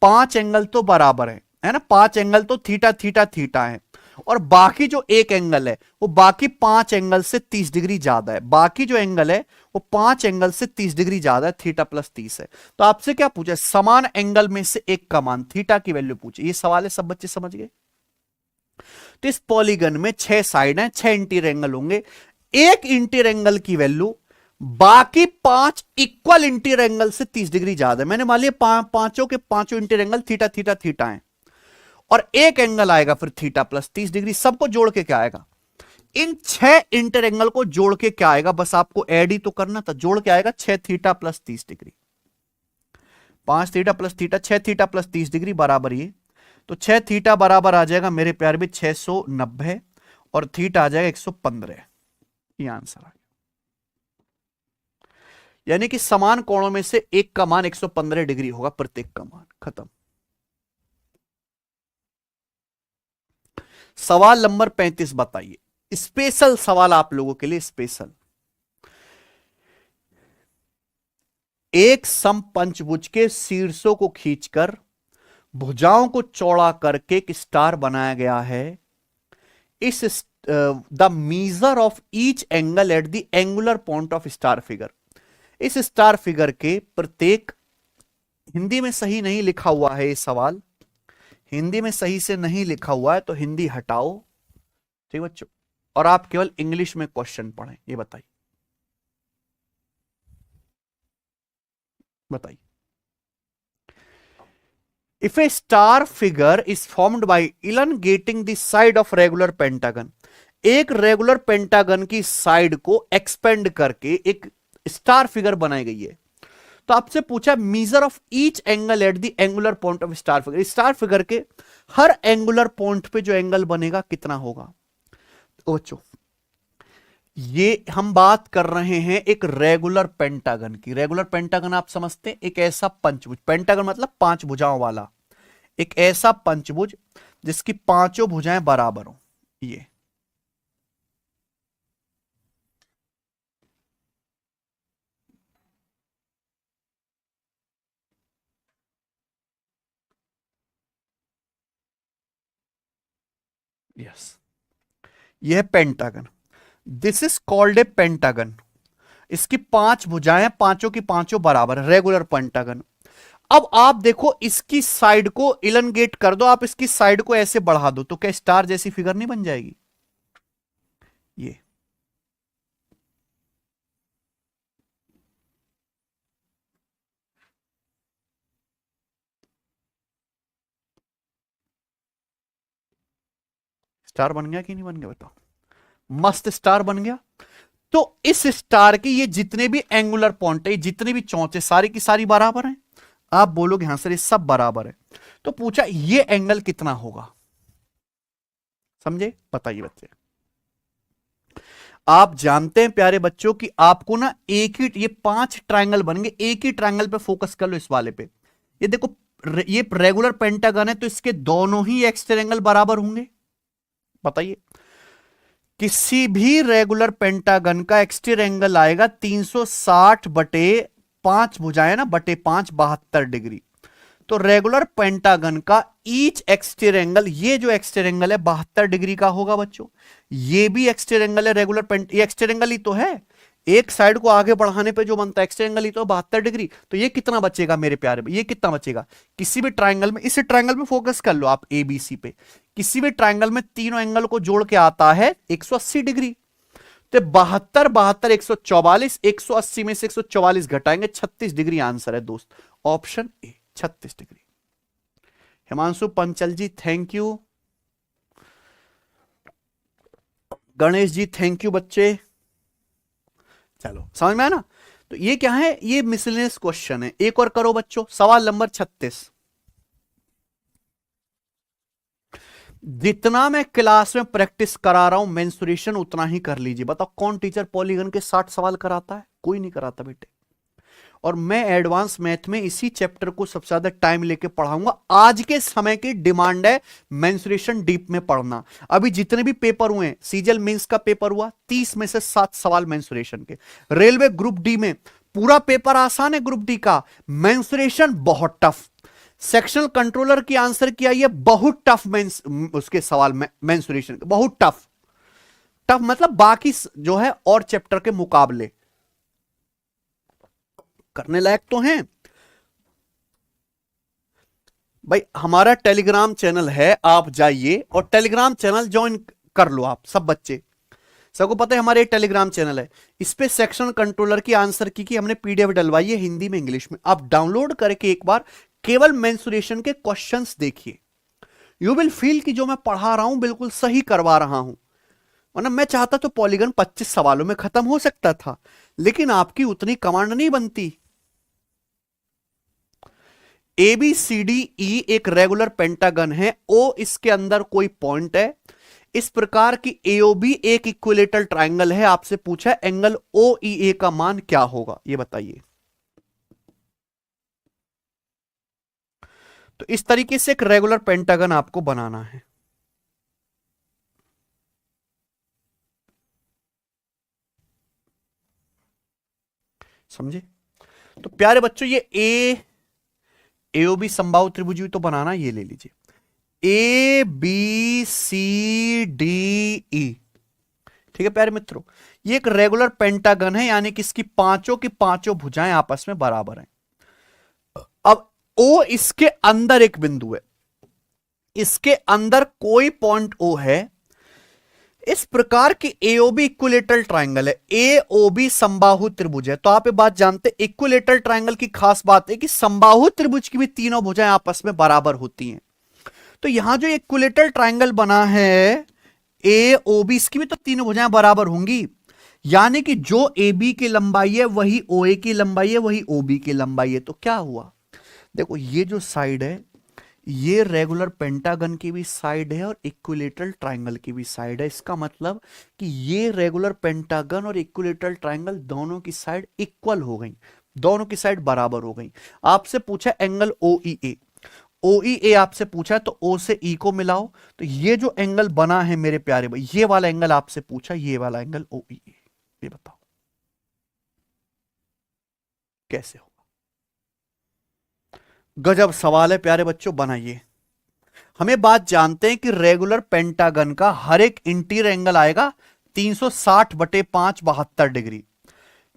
5 एंगल तो बराबर है ना, 5 एंगल तो थीटा थीटा थीटा है, और बाकी जो एक एंगल है वो बाकी 5 एंगल से 30 डिग्री ज्यादा है। बाकी जो एंगल है वो 5 एंगल से 30 डिग्री ज्यादा है, थीटा प्लस 30 है। तो आपसे क्या पूछा? समान एंगल में से एक का मान, थीटा की वैल्यू पूछे। ये सवाल है, सब बच्चे समझ गए? तो इस पॉलीगन में 6 साइड हैं, 6 इंटीरियर एंगल होंगे। एक इंटीरियर एंगल की वैल्यू बाकी 5 इक्वल इंटीरियर एंगल से 30 डिग्री ज्यादा है। मैंने मान लिया पांचों के पांचों interior angle theta theta theta है, और एक एंगल आएगा फिर थीटा प्लस 30 डिग्री। सबको जोड़ के क्या आएगा? इन 6 इंटर एंगल को जोड़ के क्या आएगा? बस आपको ऐड ही तो करना था। जोड़ के आएगा 6 theta plus 30 degree. 5 theta plus theta, 6 theta plus 30 degree बराबर ये। तो 6 थीटा बराबर आ जाएगा मेरे प्यार भी 690, और थीटा आ जाएगा 115। ये आंसर आ गया। यानी कि समान कोणों में से एक का मान 115 डिग्री होगा, प्रत्येक का मान। खत्म। सवाल नंबर 35 बताइए, स्पेशल सवाल आप लोगों के लिए, स्पेशल। एक समपंचभुज के शीर्षों को खींचकर भुजाओं को चौड़ा करके एक स्टार बनाया गया है। इस the measure of each angle at the angular point of star figure. इस स्टार फिगर के प्रत्येक, हिंदी में सही नहीं लिखा हुआ है ये सवाल, हिंदी में सही से नहीं लिखा हुआ है, तो हिंदी हटाओ, ठीक बच्चों, और आप केवल इंग्लिश में क्वेश्चन पढ़ें। ये बताइए, बताइए। If a star figure is formed by elongating the side of regular pentagon, एक रेगुलर पेंटागन की साइड को एक्सपेंड करके एक स्टार फिगर बनाई गई है, तो आपसे पूछा measure of each angle at the angular point of star figure. Star figure के हर एंगुलर पॉइंट पे जो एंगल बनेगा कितना होगा? बच्चों ये हम बात कर रहे हैं एक रेगुलर पेंटागन की। रेगुलर पेंटागन आप समझते हैं, एक ऐसा पंचभुज, पेंटागन मतलब 5 भुजाओं वाला, एक ऐसा पंचभुज जिसकी 5 भुजाएं बराबर हो। ये यस, यह pentagon, this is called a pentagon. इसकी 5 भुजाएं, पांचों की पांचों बराबर, रेगुलर पेंटागन। अब आप देखो इसकी साइड को इलनगेट कर दो, आप इसकी साइड को ऐसे बढ़ा दो, तो क्या स्टार जैसी फिगर नहीं बन जाएगी? ये स्टार बन गया कि नहीं बन गया बताओ? मस्त स्टार बन गया। तो इस स्टार के ये जितने भी एंगुलर पॉइंट है, जितने भी चौथे, सारी की सारी बराबर हैं। आप बोलोगे हाँ सर ये सब बराबर है, तो पूछा ये एंगल कितना होगा? समझे? बताइए बच्चे। आप जानते हैं प्यारे बच्चों कि आपको ना एक ही, ये 5 ट्रायंगल बनेंगे, एक ही ट्रायंगल पे फोकस कर लो, इस वाले पे। ये देखो ये रेगुलर पेंटागन है, तो इसके दोनों ही एक्सटीरियर एंगल बराबर होंगे। बताइए, किसी भी रेगुलर पेंटागन का एक्सटीरियर एंगल आएगा 360 बटे 5 भुजाएं ना, बटे 5 72 डिग्री। तो रेगुलर पेंटागन का ईच एक्सटीरियर एंगल, ये जो एक्सटीरियर एंगल है 72 डिग्री का होगा बच्चों। ये भी एक्सटीरियर एंगल है रेगुलर पेंट, ये एक्सटीरियर एंगल ही तो है, एक साइड को आगे बढ़ाने पे जो बनता है एक्सटीरियर एंगल ही तो 72 डिग्री। तो ये कितना बचेगा मेरे प्यारे? ये कितना बचेगा? किसी भी ट्राइंगल में, इस ट्राइंगल में फोकस कर लो आप एबीसी पे, किसी भी ट्राइंगल में तीनों एंगल को जोड़ के आता है 180 डिग्री। तो 72 72 144, 180 में से 144 घटाएंगे 36 डिग्री आंसर है दोस्त, option A 36 degree. Himanshu Panchal ji thank you, Ganesh ji thank you बच्चे। चलो समझ में आया ना? तो ये क्या है? ये मिसलेनियस क्वेश्चन है। एक और करो बच्चों, सवाल नंबर 36। जितना मैं क्लास में प्रैक्टिस करा रहा हूं मेंसुरेशन उतना ही कर लीजिए। बताओ कौन टीचर पॉलीगन के 60 सवाल कराता है? कोई नहीं कराता बेटे। और मैं एडवांस मैथ में इसी चैप्टर को सबसे ज्यादा टाइम लेके पढ़ाऊंगा। आज के समय की डिमांड है मेंसुरेशन डीप में पढ़ना। अभी जितने भी पेपर हुए, सीजीएल मेंस का पेपर हुआ, 30 में से 7 सवाल मेंसुरेशन के। रेलवे ग्रुप डी में पूरा पेपर आसान है, ग्रुप डी का मेंसुरेशन बहुत टफ। सेक्शनल कंट्रोलर की आंसर किया, ये बहुत टफ उसके सवाल मेंसुरेशन के, बहुत टफ। टफ मतलब बाकी जो है और चैप्टर के मुकाबले करने लायक तो हैं भाई। हमारा टेलीग्राम चैनल है, आप जाइए और टेलीग्राम चैनल ज्वाइन कर लो। आप सब बच्चे, सबको पता है हमारे टेलीग्राम चैनल है। इस पे सेक्शन कंट्रोलर की आंसर की हमने पीडीएफ डलवाई है हिंदी में इंग्लिश में। आप डाउनलोड करके एक बार केवल मेंसुरेशन के क्वेश्चंस देखिए, यू विल फील कि जो मैं पढ़ा रहा हूं बिल्कुल सही करवा रहा हूं। वरना मैं चाहता तो पॉलीगन 25 सवालों में खत्म हो सकता था, लेकिन आपकी उतनी कमांड नहीं बनती। A B C D E एक रेगुलर पेंटागन है, ओ इसके अंदर कोई पॉइंट है। इस प्रकार की एओबी एक इक्विलेटरल ट्राइंगल है। आपसे पूछा है एंगल ओ ई ए का मान क्या होगा, ये बताइए। तो इस तरीके से एक रेगुलर पेंटागन आपको बनाना है। समझे? तो प्यारे बच्चों, ये एओबी समबाहु त्रिभुज तो बनाना, ये ले लीजिए A B C D E. ठीक है प्यारे मित्रों, ये एक रेगुलर पेंटागन है, यानी कि इसकी पांचों की पांचों भुजाएं आपस में बराबर हैं। अब ओ इसके अंदर एक बिंदु है, इसके अंदर कोई पॉइंट ओ है। इस प्रकार की एओबी इक्विलेटरल ट्राइंगल है, एओबी समबाहु त्रिभुज है। तो आप ये बात जानते हैं, इक्विलेटरल ट्राइंगल की खास बात है कि समबाहु त्रिभुज की भी तीनों भुजाएं आपस में बराबर होती हैं। तो यहां जो इक्विलेटरल ट्राइंगल बना है एओबी, इसकी भी तो तीनों भुजाएं बराबर होंगी। यानी कि जो एबी की लंबाई है वही ओए की लंबाई है, वही ओबी की लंबाई है। तो क्या हुआ, देखो ये जो साइड है ये रेगुलर पेंटागन की भी साइड है और इक्विलेटरल ट्राइंगल की भी साइड है। इसका मतलब कि ये रेगुलर पेंटागन और इक्विलेटरल ट्राइंगल दोनों की साइड इक्वल हो गई, दोनों की साइड बराबर हो गई। आपसे पूछा एंगल ओईए, ओईए आपसे पूछा, तो ओ से ई को मिलाओ। तो ये जो एंगल बना है मेरे प्यारे भाई, ये वाला एंगल आपसे पूछा, ये वाला एंगल ओईए। ये बताओ कैसे होगा? गजब सवाल है प्यारे बच्चों, बनाइए। हमें बात जानते हैं कि रेगुलर पेंटागन का हर एक इंटीरियर एंगल आएगा 360/5 72 डिग्री।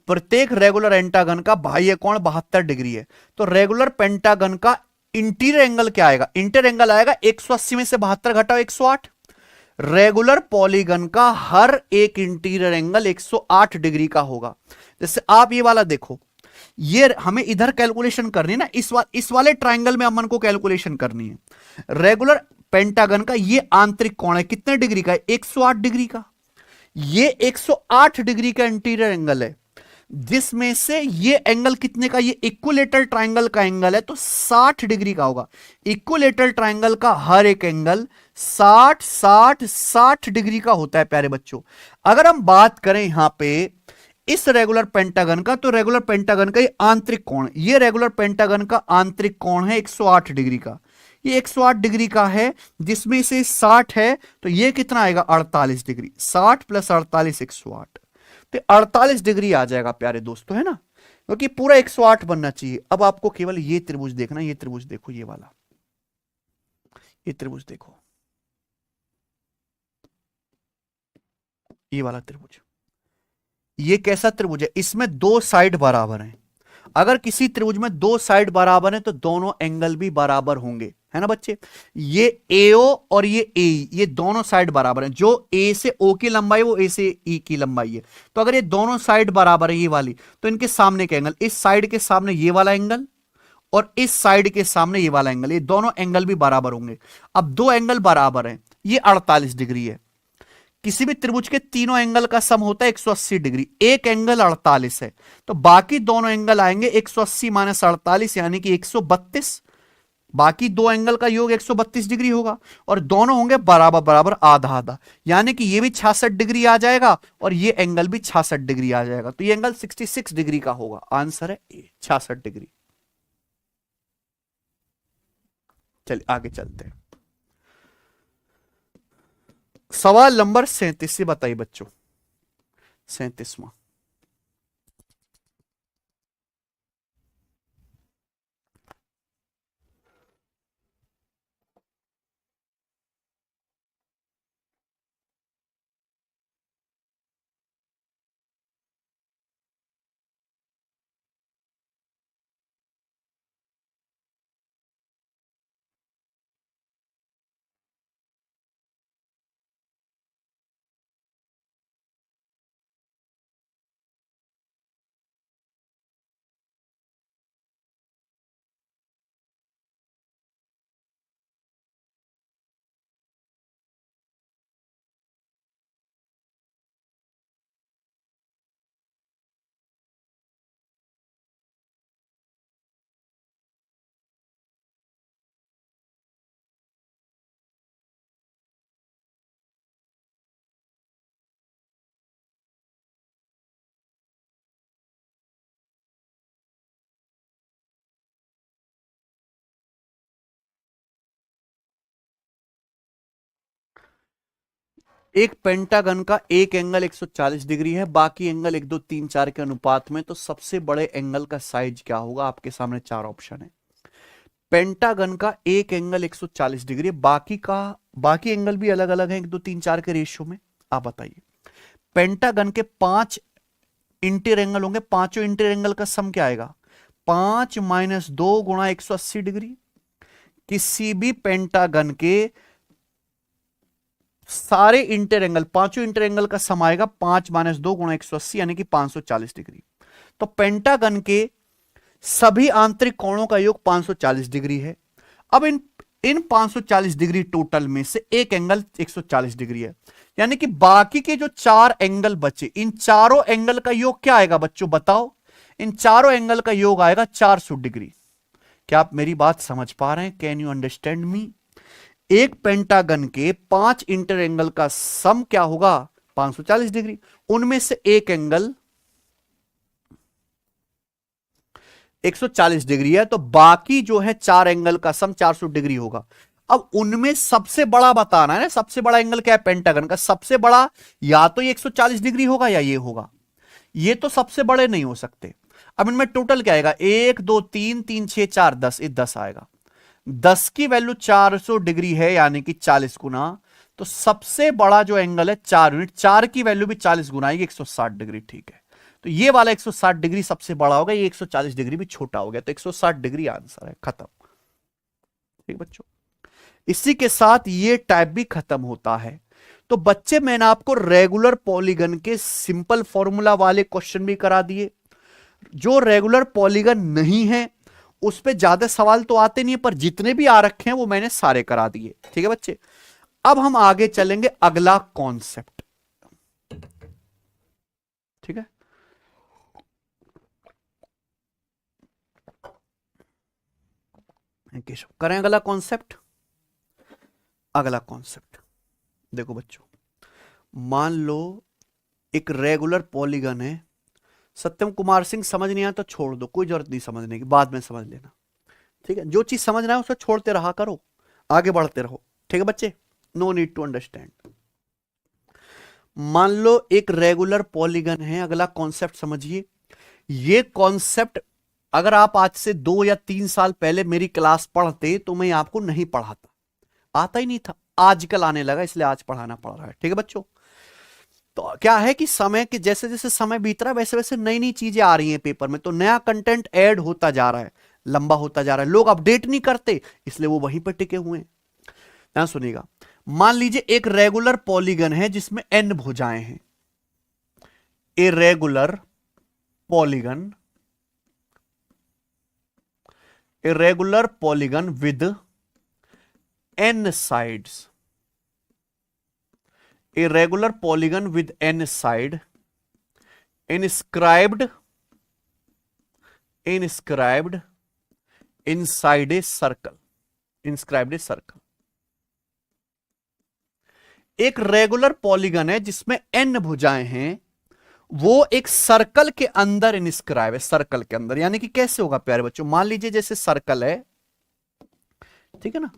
प्रत्येक रेगुलर एंटागन का बाह्य कोण 72 डिग्री है। तो रेगुलर पेंटागन का इंटीरियर एंगल क्या आएगा? इंटीरियर एंगल आएगा 180 में से 72 घटाओ 108। रेगुलर पॉलीगन का हर एक इंटीरियर एंगल 108 डिग्री का होगा। जैसे आप ये वाला देखो, ये हमें इधर कैलकुलेशन करनी है ना, इस वाले ट्राइंगल में अमन को कैलकुलेशन करनी है। रेगुलर पेंटागन का ये आंतरिक कोण है, कितने डिग्री का है? 108 डिग्री का। ये 108 डिग्री का इंटीरियर एंगल है, जिसमें से ये एंगल कितने का? ये इक्विलेटरल ट्राइंगल का एंगल है, तो 60 डिग्री का होगा। इक्विलेटरल ट्राइंगल का हर एक एंगल 60 60 60 डिग्री का होता है प्यारे बच्चों। अगर हम बात करें यहां पे इस रेगुलर पेंटागन का, तो रेगुलर पेंटागन का ये आंतरिक कोण, ये रेगुलर पेंटागन का आंतरिक कोण है 108 डिग्री का। ये 108 डिग्री का है, जिसमें से 60 है, तो ये कितना आएगा? 48 डिग्री। 60 + 48 108, तो 48 डिग्री आ जाएगा प्यारे दोस्तों, है ना? क्योंकि पूरा 108 बनना चाहिए। अब आपको केवल ये त्रिभुज देखना, ये त्रिभुज देखो, ये वाला, ये त्रिभुज देखो, ये वाला त्रिभुज, ये कैसा त्रिभुज है? इसमें दो साइड बराबर हैं। अगर किसी त्रिभुज में दो साइड बराबर हैं तो दोनों एंगल भी बराबर होंगे, है ना बच्चे? ये एओ और ये ए, ये दोनों साइड बराबर हैं। जो ए से ओ की लंबाई वो ए से ई की लंबाई है। तो अगर ये दोनों साइड बराबर है, ये वाली, तो इनके सामने के एंगल, इस साइड के सामने ये वाला एंगल और इस साइड के सामने ये वाला एंगल, ये दोनों एंगल भी बराबर होंगे। अब दो एंगल बराबर हैं, ये 48 डिग्री है। किसी भी त्रिभुज के तीनों एंगल का सम होता है 180 डिग्री। एक एंगल 48 है, तो बाकी दोनों एंगल आएंगे 180 - 48 यानी कि 132। बाकी दो एंगल का योग 132 डिग्री होगा और दोनों होंगे बराबर बराबर आधा आधा, यानी कि ये भी 66 डिग्री आ जाएगा और ये एंगल भी 66 डिग्री आ जाएगा। तो ये एंगल 66 डिग्री का होगा। आंसर है ए 66 डिग्री। चलिए आगे चलते हैं। सवाल नंबर 37 से बताइए बच्चों। 37वां। एक पेंटागन का एक एंगल 140 डिग्री है, बाकी एंगल 1 2 3 4 के अनुपात में, तो सबसे बड़े एंगल का साइज क्या होगा? आपके सामने चार ऑप्शन है। पेंटागन का एक एंगल 140 डिग्री, बाकी एंगल भी अलग अलग है 1 2 3 4 के रेशियो में। आप बताइए पेंटागन के 5 इंटर एंगल होंगे, पांचों इंटर एंगल का सम क्या आएगा? 5 - 2 गुणा 180 डिग्री। किसी भी पेंटागन के सारे इंटर एंगल, पांचों इंटर एंगल का सम आएगा 5 - 2 गुणा 180 यानी कि 540 डिग्री। तो पेंटागन के सभी आंतरिक कोणों का योग 540 डिग्री है। अब इन 540 डिग्री टोटल में से एक एंगल 140 डिग्री है, यानी कि बाकी के जो चार एंगल बचे, इन चारों एंगल का योग क्या आएगा बच्चों? बताओ। इन चारों एंगल का योग आएगा 400 डिग्री। क्या आप मेरी बात समझ पा रहे हैं? Can you understand me? एक पेंटागन के 5 इंटर एंगल का सम क्या होगा? 540 डिग्री। उनमें से एक एंगल 140 डिग्री है, तो बाकी जो है चार एंगल का सम 400 डिग्री होगा। अब उनमें सबसे बड़ा बताना है ना, सबसे बड़ा एंगल क्या है पेंटागन का? सबसे बड़ा या तो ये 140 डिग्री होगा या ये होगा। ये तो सबसे बड़े नहीं हो सकते। अब इनमें टोटल क्या आएगा? 1 2 3 3 6 4 10, ये 10 आएगा। 10 की वैल्यू 400 डिग्री है, यानी कि 40 गुना। तो सबसे बड़ा जो एंगल है 4 यूनिट, 4 की वैल्यू भी 40 गुना आएगी, 160 डिग्री। ठीक है, तो ये वाला 160 डिग्री सबसे बड़ा होगा, ये 140 डिग्री भी छोटा हो गया, तो 160 डिग्री आंसर है। खत्म। ठीक बच्चों, इसी के साथ ये टाइप भी खत्म होता है। तो बच्चे मैंने आपको रेगुलर पॉलीगन के सिंपल फॉर्मूला वाले क्वेश्चन भी करा दिए। जो रेगुलर पॉलीगन नहीं है उस पे ज्यादा सवाल तो आते नहीं है, पर जितने भी आ रखे हैं वो मैंने सारे करा दिए। ठीक है बच्चे, अब हम आगे चलेंगे अगला कॉन्सेप्ट। ठीक है, करें अगला कॉन्सेप्ट। अगला कॉन्सेप्ट देखो बच्चों, मान लो एक रेगुलर पॉलीगन है। सत्यम कुमार सिंह समझ नहीं आया तो छोड़ दो, कोई जरूरत नहीं समझने की, बाद में समझ लेना। ठीक है, जो चीज समझना है उसे छोड़ते रहा करो, आगे बढ़ते रहो। ठीक है बच्चे, नो नीड टू अंडरस्टैंड। मान लो एक रेगुलर पॉलीगन है। अगला कॉन्सेप्ट समझिए। ये कॉन्सेप्ट अगर आप आज से 2 या 3 साल पहले मेरी क्लास पढ़ते तो मैं आपको नहीं पढ़ाता, आता ही नहीं था। आजकल आने लगा, इसलिए आज पढ़ाना पड़ रहा है। ठीक है बच्चों, तो क्या है कि समय के जैसे जैसे समय बीत रहा है वैसे वैसे नई नई चीजें आ रही हैं पेपर में, तो नया कंटेंट ऐड होता जा रहा है, लंबा होता जा रहा है। लोग अपडेट नहीं करते, इसलिए वो वहीं पर टिके हुए हैं। ध्यान सुनिएगा, मान लीजिए एक रेगुलर पॉलीगन है जिसमें n भुजाएं हैं। A regular polygon, a regular polygon with n sides, a regular polygon with n side inscribed inside a circle। Inscribed a circle. एक रेगुलर पॉलीगन है जिसमें n भुजाएं हैं, वो एक सर्कल के अंदर इंस्क्राइब है, सर्कल के अंदर। यानी कि कैसे होगा प्यारे बच्चों, मान लीजिए जैसे सर्कल है, ठीक है ना,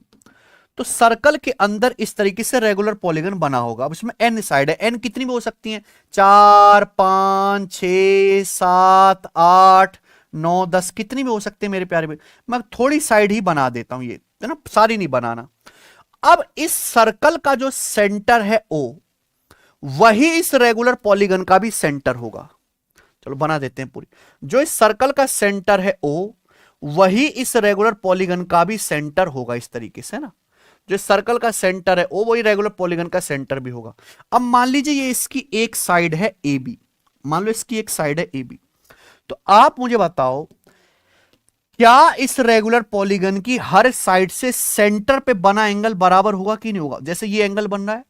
तो सर्कल के अंदर इस तरीके से रेगुलर पॉलीगन बना होगा। अब इसमें n साइड है, n कितनी भी हो सकती हैं, 4 5 6 7 8 9 10, कितनी भी हो सकते हैं मेरे प्यारे भाई। मैं थोड़ी साइड ही बना देता हूं, ये है ना, सारी नहीं बनाना। अब इस सर्कल का जो सेंटर है O, वही इस रेगुलर पॉलीगन का भी सेंटर होगा। चलो बना देते हैं पूरी। जो इस सर्कल का सेंटर है O, वही इस रेगुलर पॉलीगन का भी सेंटर होगा, इस तरीके से ना। जो सर्कल का सेंटर है O, वही रेगुलर पॉलीगन का सेंटर भी होगा। अब मान लीजिए ये इसकी एक साइड है AB, मान लो इसकी एक साइड है AB, तो आप मुझे बताओ क्या इस रेगुलर पॉलीगन की हर साइड से सेंटर पे बना एंगल बराबर होगा कि नहीं होगा। जैसे ये एंगल बन रहा है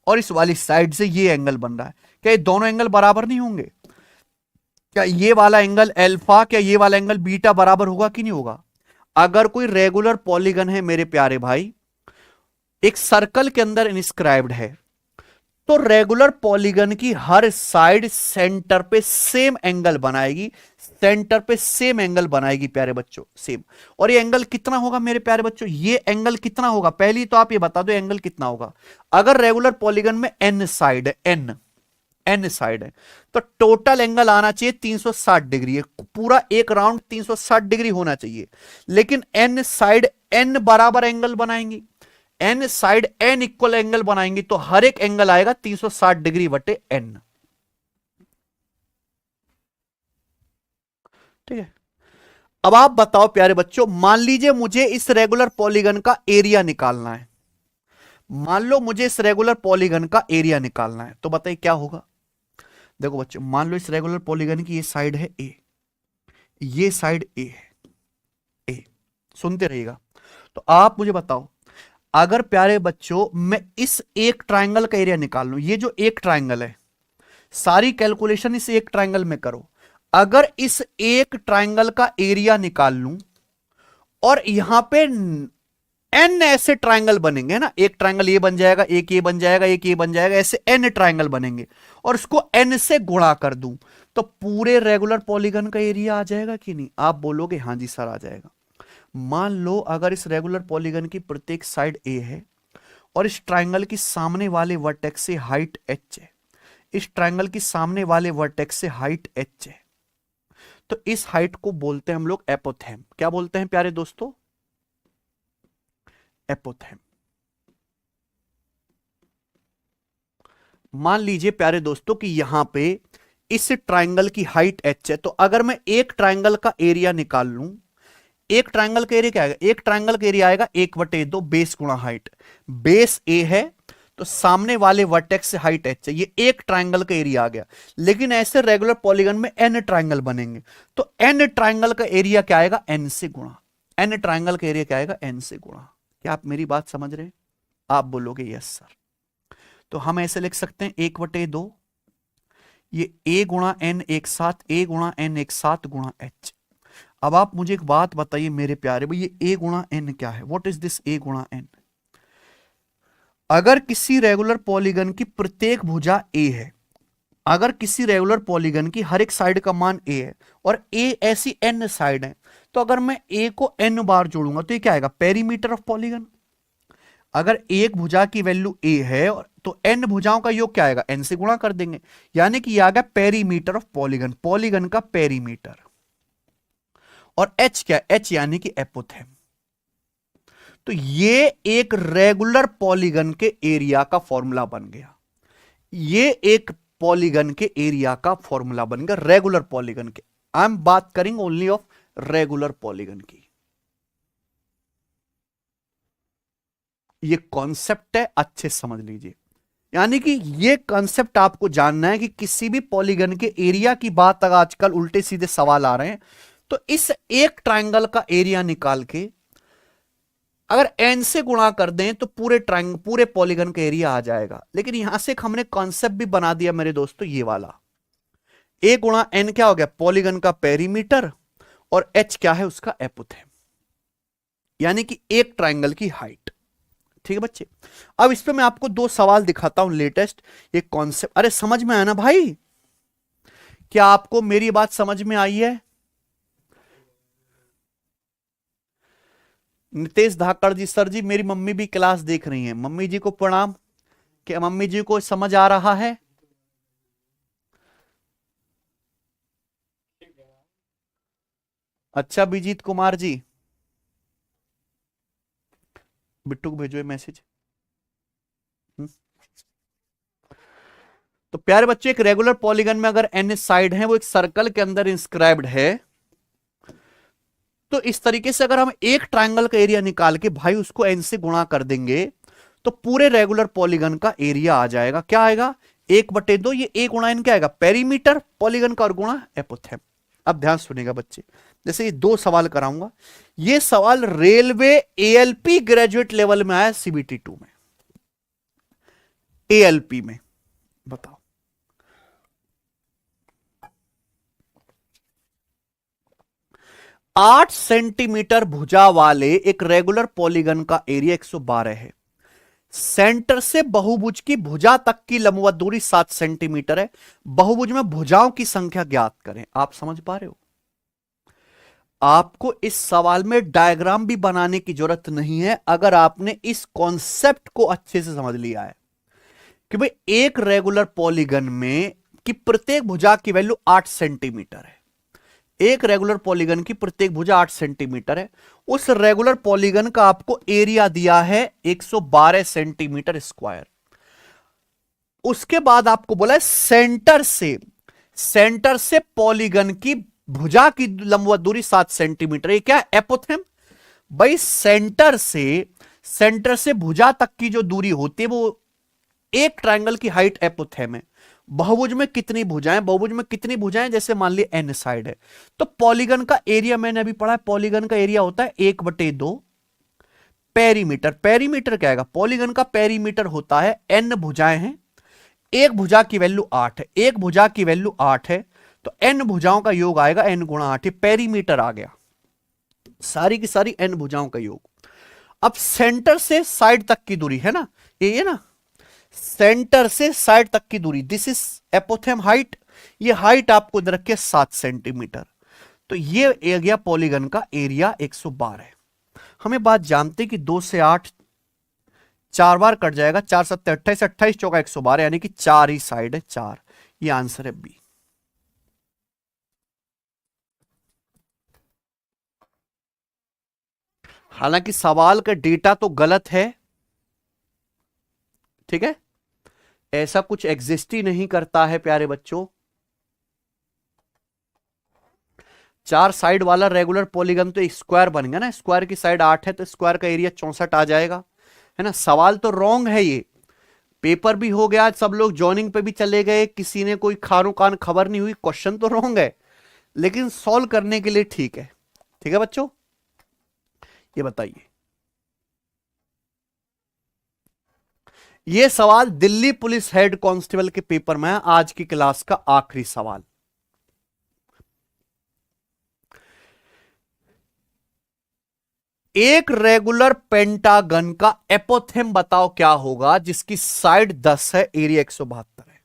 और इस वाली साइड से ये एंगल बन रहा है, क्या ये दोनों एंगल बराबर नहीं होंगे। क्या ये वाला एंगल अल्फा, क्या ये वाला एंगल बीटा बराबर होगा कि नहीं होगा। अगर कोई रेगुलर पॉलीगन है मेरे प्यारे भाई, एक सर्कल के अंदर इंस्क्राइब्ड है, तो रेगुलर पॉलीगन की हर साइड सेंटर पे सेम एंगल बनाएगी, सेंटर पे सेम एंगल बनाएगी प्यारे बच्चों, सेम। और ये एंगल कितना होगा मेरे प्यारे बच्चों, ये एंगल कितना होगा, पहली तो आप ये बता दो एंगल कितना होगा। अगर रेगुलर पॉलीगन में n साइड है, n साइड है, तो टोटल एंगल आना चाहिए 360 डिग्री है, पूरा एक राउंड 360 डिग्री होना चाहिए। लेकिन n साइड n बराबर एंगल बनाएंगी, n side n equal angle बनाएंगी, तो हर एक एंगल आएगा 360 डिग्री बटे n। ठीक है। अब आप बताओ प्यारे बच्चों, मान लीजिए मुझे इस रेगुलर पॉलीगन का एरिया निकालना है, मान लो मुझे इस रेगुलर पॉलीगन का एरिया निकालना है, तो बताइए क्या होगा। देखो बच्चों, मान लो इस रेगुलर पॉलीगन की ये साइड है A, ये साइड A है, A, सुनते रहिएगा। तो आप मुझे बताओ, अगर प्यारे बच्चों मैं इस एक ट्राइंगल का एरिया निकाल लूं, ये जो एक ट्राइंगल है, सारी कैलकुलेशन इस एक ट्राइंगल में करो। अगर इस एक ट्राइंगल का एरिया निकाल लूं और यहां पे n ऐसे ट्राइंगल बनेंगे ना, एक ट्राइंगल ये बन जाएगा, एक ये बन जाएगा, एक ये बन जाएगा, ऐसे n ट्राइंगल बनेंगे, और इसको n से गुणा कर दूं, तो पूरे रेगुलर पॉलीगन का एरिया आ जाएगा कि नहीं। आप बोलोगे हाँ जी सर आ जाएगा। मान लो अगर इस रेगुलर पॉलीगन की प्रत्येक साइड A है और इस ट्राइंगल की सामने वाले वर्टेक्स से हाइट h है, इस ट्राइंगल की सामने वाले वर्टेक्स से हाइट h है, तो इस हाइट को बोलते हैं हम लोग एपोथेम। क्या बोलते हैं प्यारे दोस्तों, एपोथेम। मान लीजिए प्यारे दोस्तों कि यहां पे इस ट्राइंगल की हाइट h है, तो अगर मैं एक ट्राइंगल का एरिया निकाल लूं, एक ट्राइंगल का एरिया क्या आएगा, एक ट्राइंगल का एरिया आएगा 1/2 बेस गुणा हाइट। बेस A है तो सामने वाले वर्टेक्स से हाइट h है, ये एक ट्राइंगल का एरिया आ गया। लेकिन ऐसे रेगुलर पॉलीगन में n ट्राइंगल बनेंगे, तो n ट्राइंगल का एरिया क्या आएगा, n से गुणा। n ट्राइंगल का एरिया क्या आएगा, n से गुणा। क्या आप मेरी बात समझ रहे हैं। आप बोलोगे यस सर। तो हम ऐसे लिख सकते हैं 1/2, ये a गुणा n एक साथ, a गुणा n एक साथ गुणा h। अब आप मुझे एक बात बताइए मेरे प्यारे भाई, ये a गुणा n क्या है, व्हाट इज दिस a गुणा n। अगर किसी रेगुलर पॉलीगन की प्रत्येक भुजा a है, अगर किसी रेगुलर पॉलीगन की हर एक साइड का मान a है और a ऐसी n साइड है, तो अगर मैं a को n बार जोड़ूंगा तो ये क्या आएगा, पेरीमीटर ऑफ पॉलीगन। अगर एक भुजा की वैल्यू a है तो n भुजाओं का योग क्या आएगा, n से गुणा कर देंगे, यानी कि ये आ गया पेरीमीटर ऑफ पॉलीगन, पॉलीगन का पेरीमीटर। और h क्या, h यानी कि एपोथेम। तो ये एक रेगुलर पॉलीगन के एरिया का फॉर्मूला बन गया, ये एक पॉलीगन के एरिया का फॉर्मूला बन गया, रेगुलर पॉलीगन के। आई एम बात करेंगे ओनली ऑफ रेगुलर पॉलीगन की। ये कॉन्सेप्ट है, अच्छे समझ लीजिए। यानी कि ये कॉन्सेप्ट आपको जानना है कि किसी भी पॉलीगन के एरिया की बात, अगर आजकल उल्टे सीधे सवाल आ रहे हैं, तो इस एक ट्राइंगल का एरिया निकाल के अगर n से गुणा कर दें तो पूरे पॉलीगन का एरिया आ जाएगा। लेकिन यहां से हमने कॉन्सेप्ट भी बना दिया मेरे दोस्तों, ये वाला a गुणा n क्या हो गया, पॉलीगन का पेरीमीटर, और h क्या है, उसका एपोथेम। यानी कि एक ट्रायंगल की हाइट। ठीक है बच्चे, अब इस पे मैं आपको दो सवाल दिखाता हूं लेटेस्ट। ये कॉन्सेप्ट, अरे समझ में आया ना भाई? क्या आपको मेरी बात समझ में आई है? नितेश धाकड़ जी, सर जी मेरी मम्मी भी क्लास देख रही हैं, मम्मी जी को प्रणाम। क्या मम्मी जी को समझ आ रहा है? अच्छा विजीत कुमार जी, बिट्टू को भेजो ये मैसेज। तो प्यारे बच्चों, एक रेगुलर पॉलीगन में अगर एन साइड है, वो एक सर्कल के अंदर इंस्क्राइब्ड है, तो इस तरीके से अगर हम एक ट्रायंगल का एरिया निकाल के भाई उसको एन से गुणा कर देंगे, तो पूरे रेगुलर पॉलीगन का एरिया आ जाएगा। क्या आएगा? 1/2। ये एक गुणा एन क्या आएगा? पेरीमीटर पॉलीगन का, और गुणा एपोथेम। अब ध्यान सुनेगा बच्चे, जैसे ये दो सवाल कराऊंगा। ये सवाल रेलवे एएलपी ग्रेजुएट लेवल में आया, सीबीटी 2 में, एएलपी में। बताओ, 8 सेंटीमीटर भुजा वाले एक रेगुलर पॉलीगन का एरिया 112 है। सेंटर से बहुभुज की भुजा तक की लंबवत दूरी 7 सेंटीमीटर है। बहुभुज में भुजाओं की संख्या ज्ञात करें। आप समझ पा रहे हो? आपको इस सवाल में डायग्राम भी बनाने की जरूरत नहीं है, अगर आपने इस कॉन्सेप्ट को अच्छे से समझ लिया है कि भाई एक रेगुलर पॉलीगन में कि प्रत्येक भुजा की वैल्यू 8 सेंटीमीटर है। एक रेगुलर पॉलीगन की प्रत्येक भुजा 8 सेंटीमीटर है। उस रेगुलर पॉलीगन का आपको एरिया दिया है 112 सेंटीमीटर स्क्वायर। उसके बाद आपको बोला है सेंटर से पॉलीगन की भुजा की लंबवत दूरी 7 सेंटीमीटर। ये क्या है? एपोथेम। भाई सेंटर से भुजा तक की जो दूरी होती है वो एक ट्रायंगल की हाइट एपोथेम है। बहुभुज में कितनी भुजाएं? बहुभुज में कितनी भुजाएं? जैसे मान ली एन साइड है, तो पॉलीगन का एरिया मैंने अभी पढ़ा है, पॉलीगन का एरिया होता है 1/2 पेरीमीटर। पेरीमीटर क्या आएगा? पॉलीगन का पेरीमीटर होता है, एन भुजाएं हैं, एक भुजा की वैल्यू 8 है, एक भुजा की वैल्यू 8 है, तो एन भुजाओं का योग आएगा एन गुणा 8। पेरीमीटर आ गया, सारी की सारी एन भुजाओं का योग। अब सेंटर से साइड तक की दूरी है ना, ये ना, सेंटर से साइड तक की दूरी, दिस इज एपोथेम हाइट। ये हाइट आपको दे रखी है 7 सेंटीमीटर। तो ये एरिया पॉलीगन का एरिया 112 है। हमें बात जानते कि 2 से 8 4 बार कट जाएगा, 4 7 28, 28 चौका 112, यानी कि 4 ही साइड है, 4। ये आंसर है बी। हालांकि सवाल का डेटा तो गलत है, ठीक है, ऐसा कुछ एग्जिस्ट ही नहीं करता है प्यारे बच्चों। 4 साइड वाला रेगुलर पॉलीगन तो एक स्क्वायर बन गया ना, स्क्वायर की साइड 8 है तो स्क्वायर का एरिया 64 आ जाएगा, है ना। सवाल तो रॉन्ग है, ये पेपर भी हो गया, सब लोग जॉइनिंग पे भी चले गए, किसी ने कोई खानो कान खबर नहीं हुई, क्वेश्चन तो रॉन्ग है, लेकिन सॉल्व करने के लिए ठीक है। ठीक है बच्चों, ये बताइए, ये सवाल दिल्ली पुलिस हेड कांस्टेबल के पेपर में है, आज की क्लास का आखिरी सवाल। एक रेगुलर पेंटागन का एपोथेम बताओ क्या होगा, जिसकी साइड 10 है, एरिया 172 है।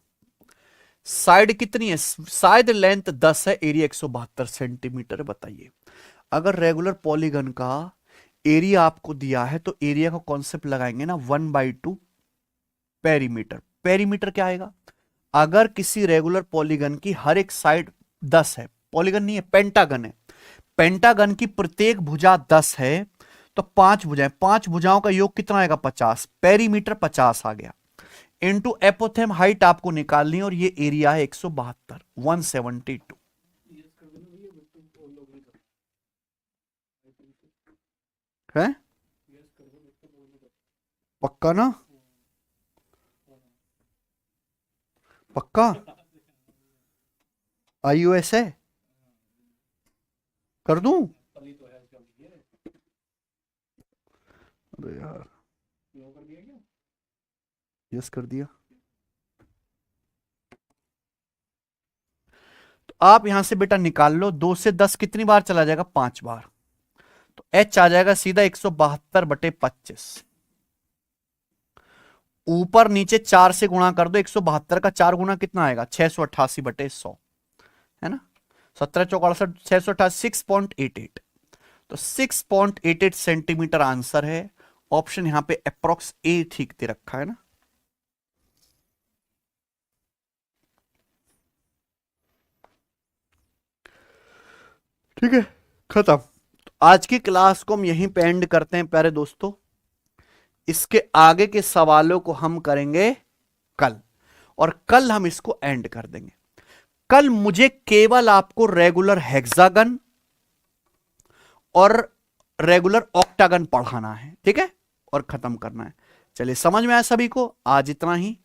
साइड कितनी है? साइड लेंथ 10 है, एरिया 172 सेंटीमीटर। बताइए, अगर रेगुलर पॉलीगन का एरिया आपको दिया है तो एरिया का कॉन्सेप्ट लगाएंगे ना, 1/2 पेरीमीटर। पेरीमीटर क्या आएगा? अगर किसी रेगुलर पॉलीगन की हर एक साइड 10 है, पॉलीगन नहीं है, पेंटागन है, पेंटागन की प्रत्येक भुजा 10 है, तो 5 भुजाएं, 5 भुजाओं का योग कितना आएगा? 50। पेरीमीटर 50 आ गया, इनटू एपोथेम हाइट आपको निकालनी है, और ये एरिया है 172, 172। है पक्का ना? पक्का? आईयूएस है, कर दूं? अरे यार, यस कर दिया। तो आप यहां से बेटा निकाल लो, 2 से 10 कितनी बार चला जाएगा? 5 बार। तो h आ जाएगा सीधा 172/25। ऊपर नीचे 4 से गुणा कर दो, 172 का 4 गुना कितना आएगा, 688/100, है ना। 17 चौक 68, 688, 6.88। तो 6.88 सेंटीमीटर आंसर है। ऑप्शन यहां पे अप्रोक्स ए ठीक दे रखा है ना। ठीक है, खत्म। तो आज की क्लास को हम यहीं पे एंड करते हैं प्यारे दोस्तों। इसके आगे के सवालों को हम करेंगे कल, और कल हम इसको एंड कर देंगे। कल मुझे केवल आपको रेगुलर हेक्सागन और रेगुलर ऑक्टागन पढ़ाना है, ठीक है, और खत्म करना है। चलिए, समझ में आया सभी को? आज इतना ही।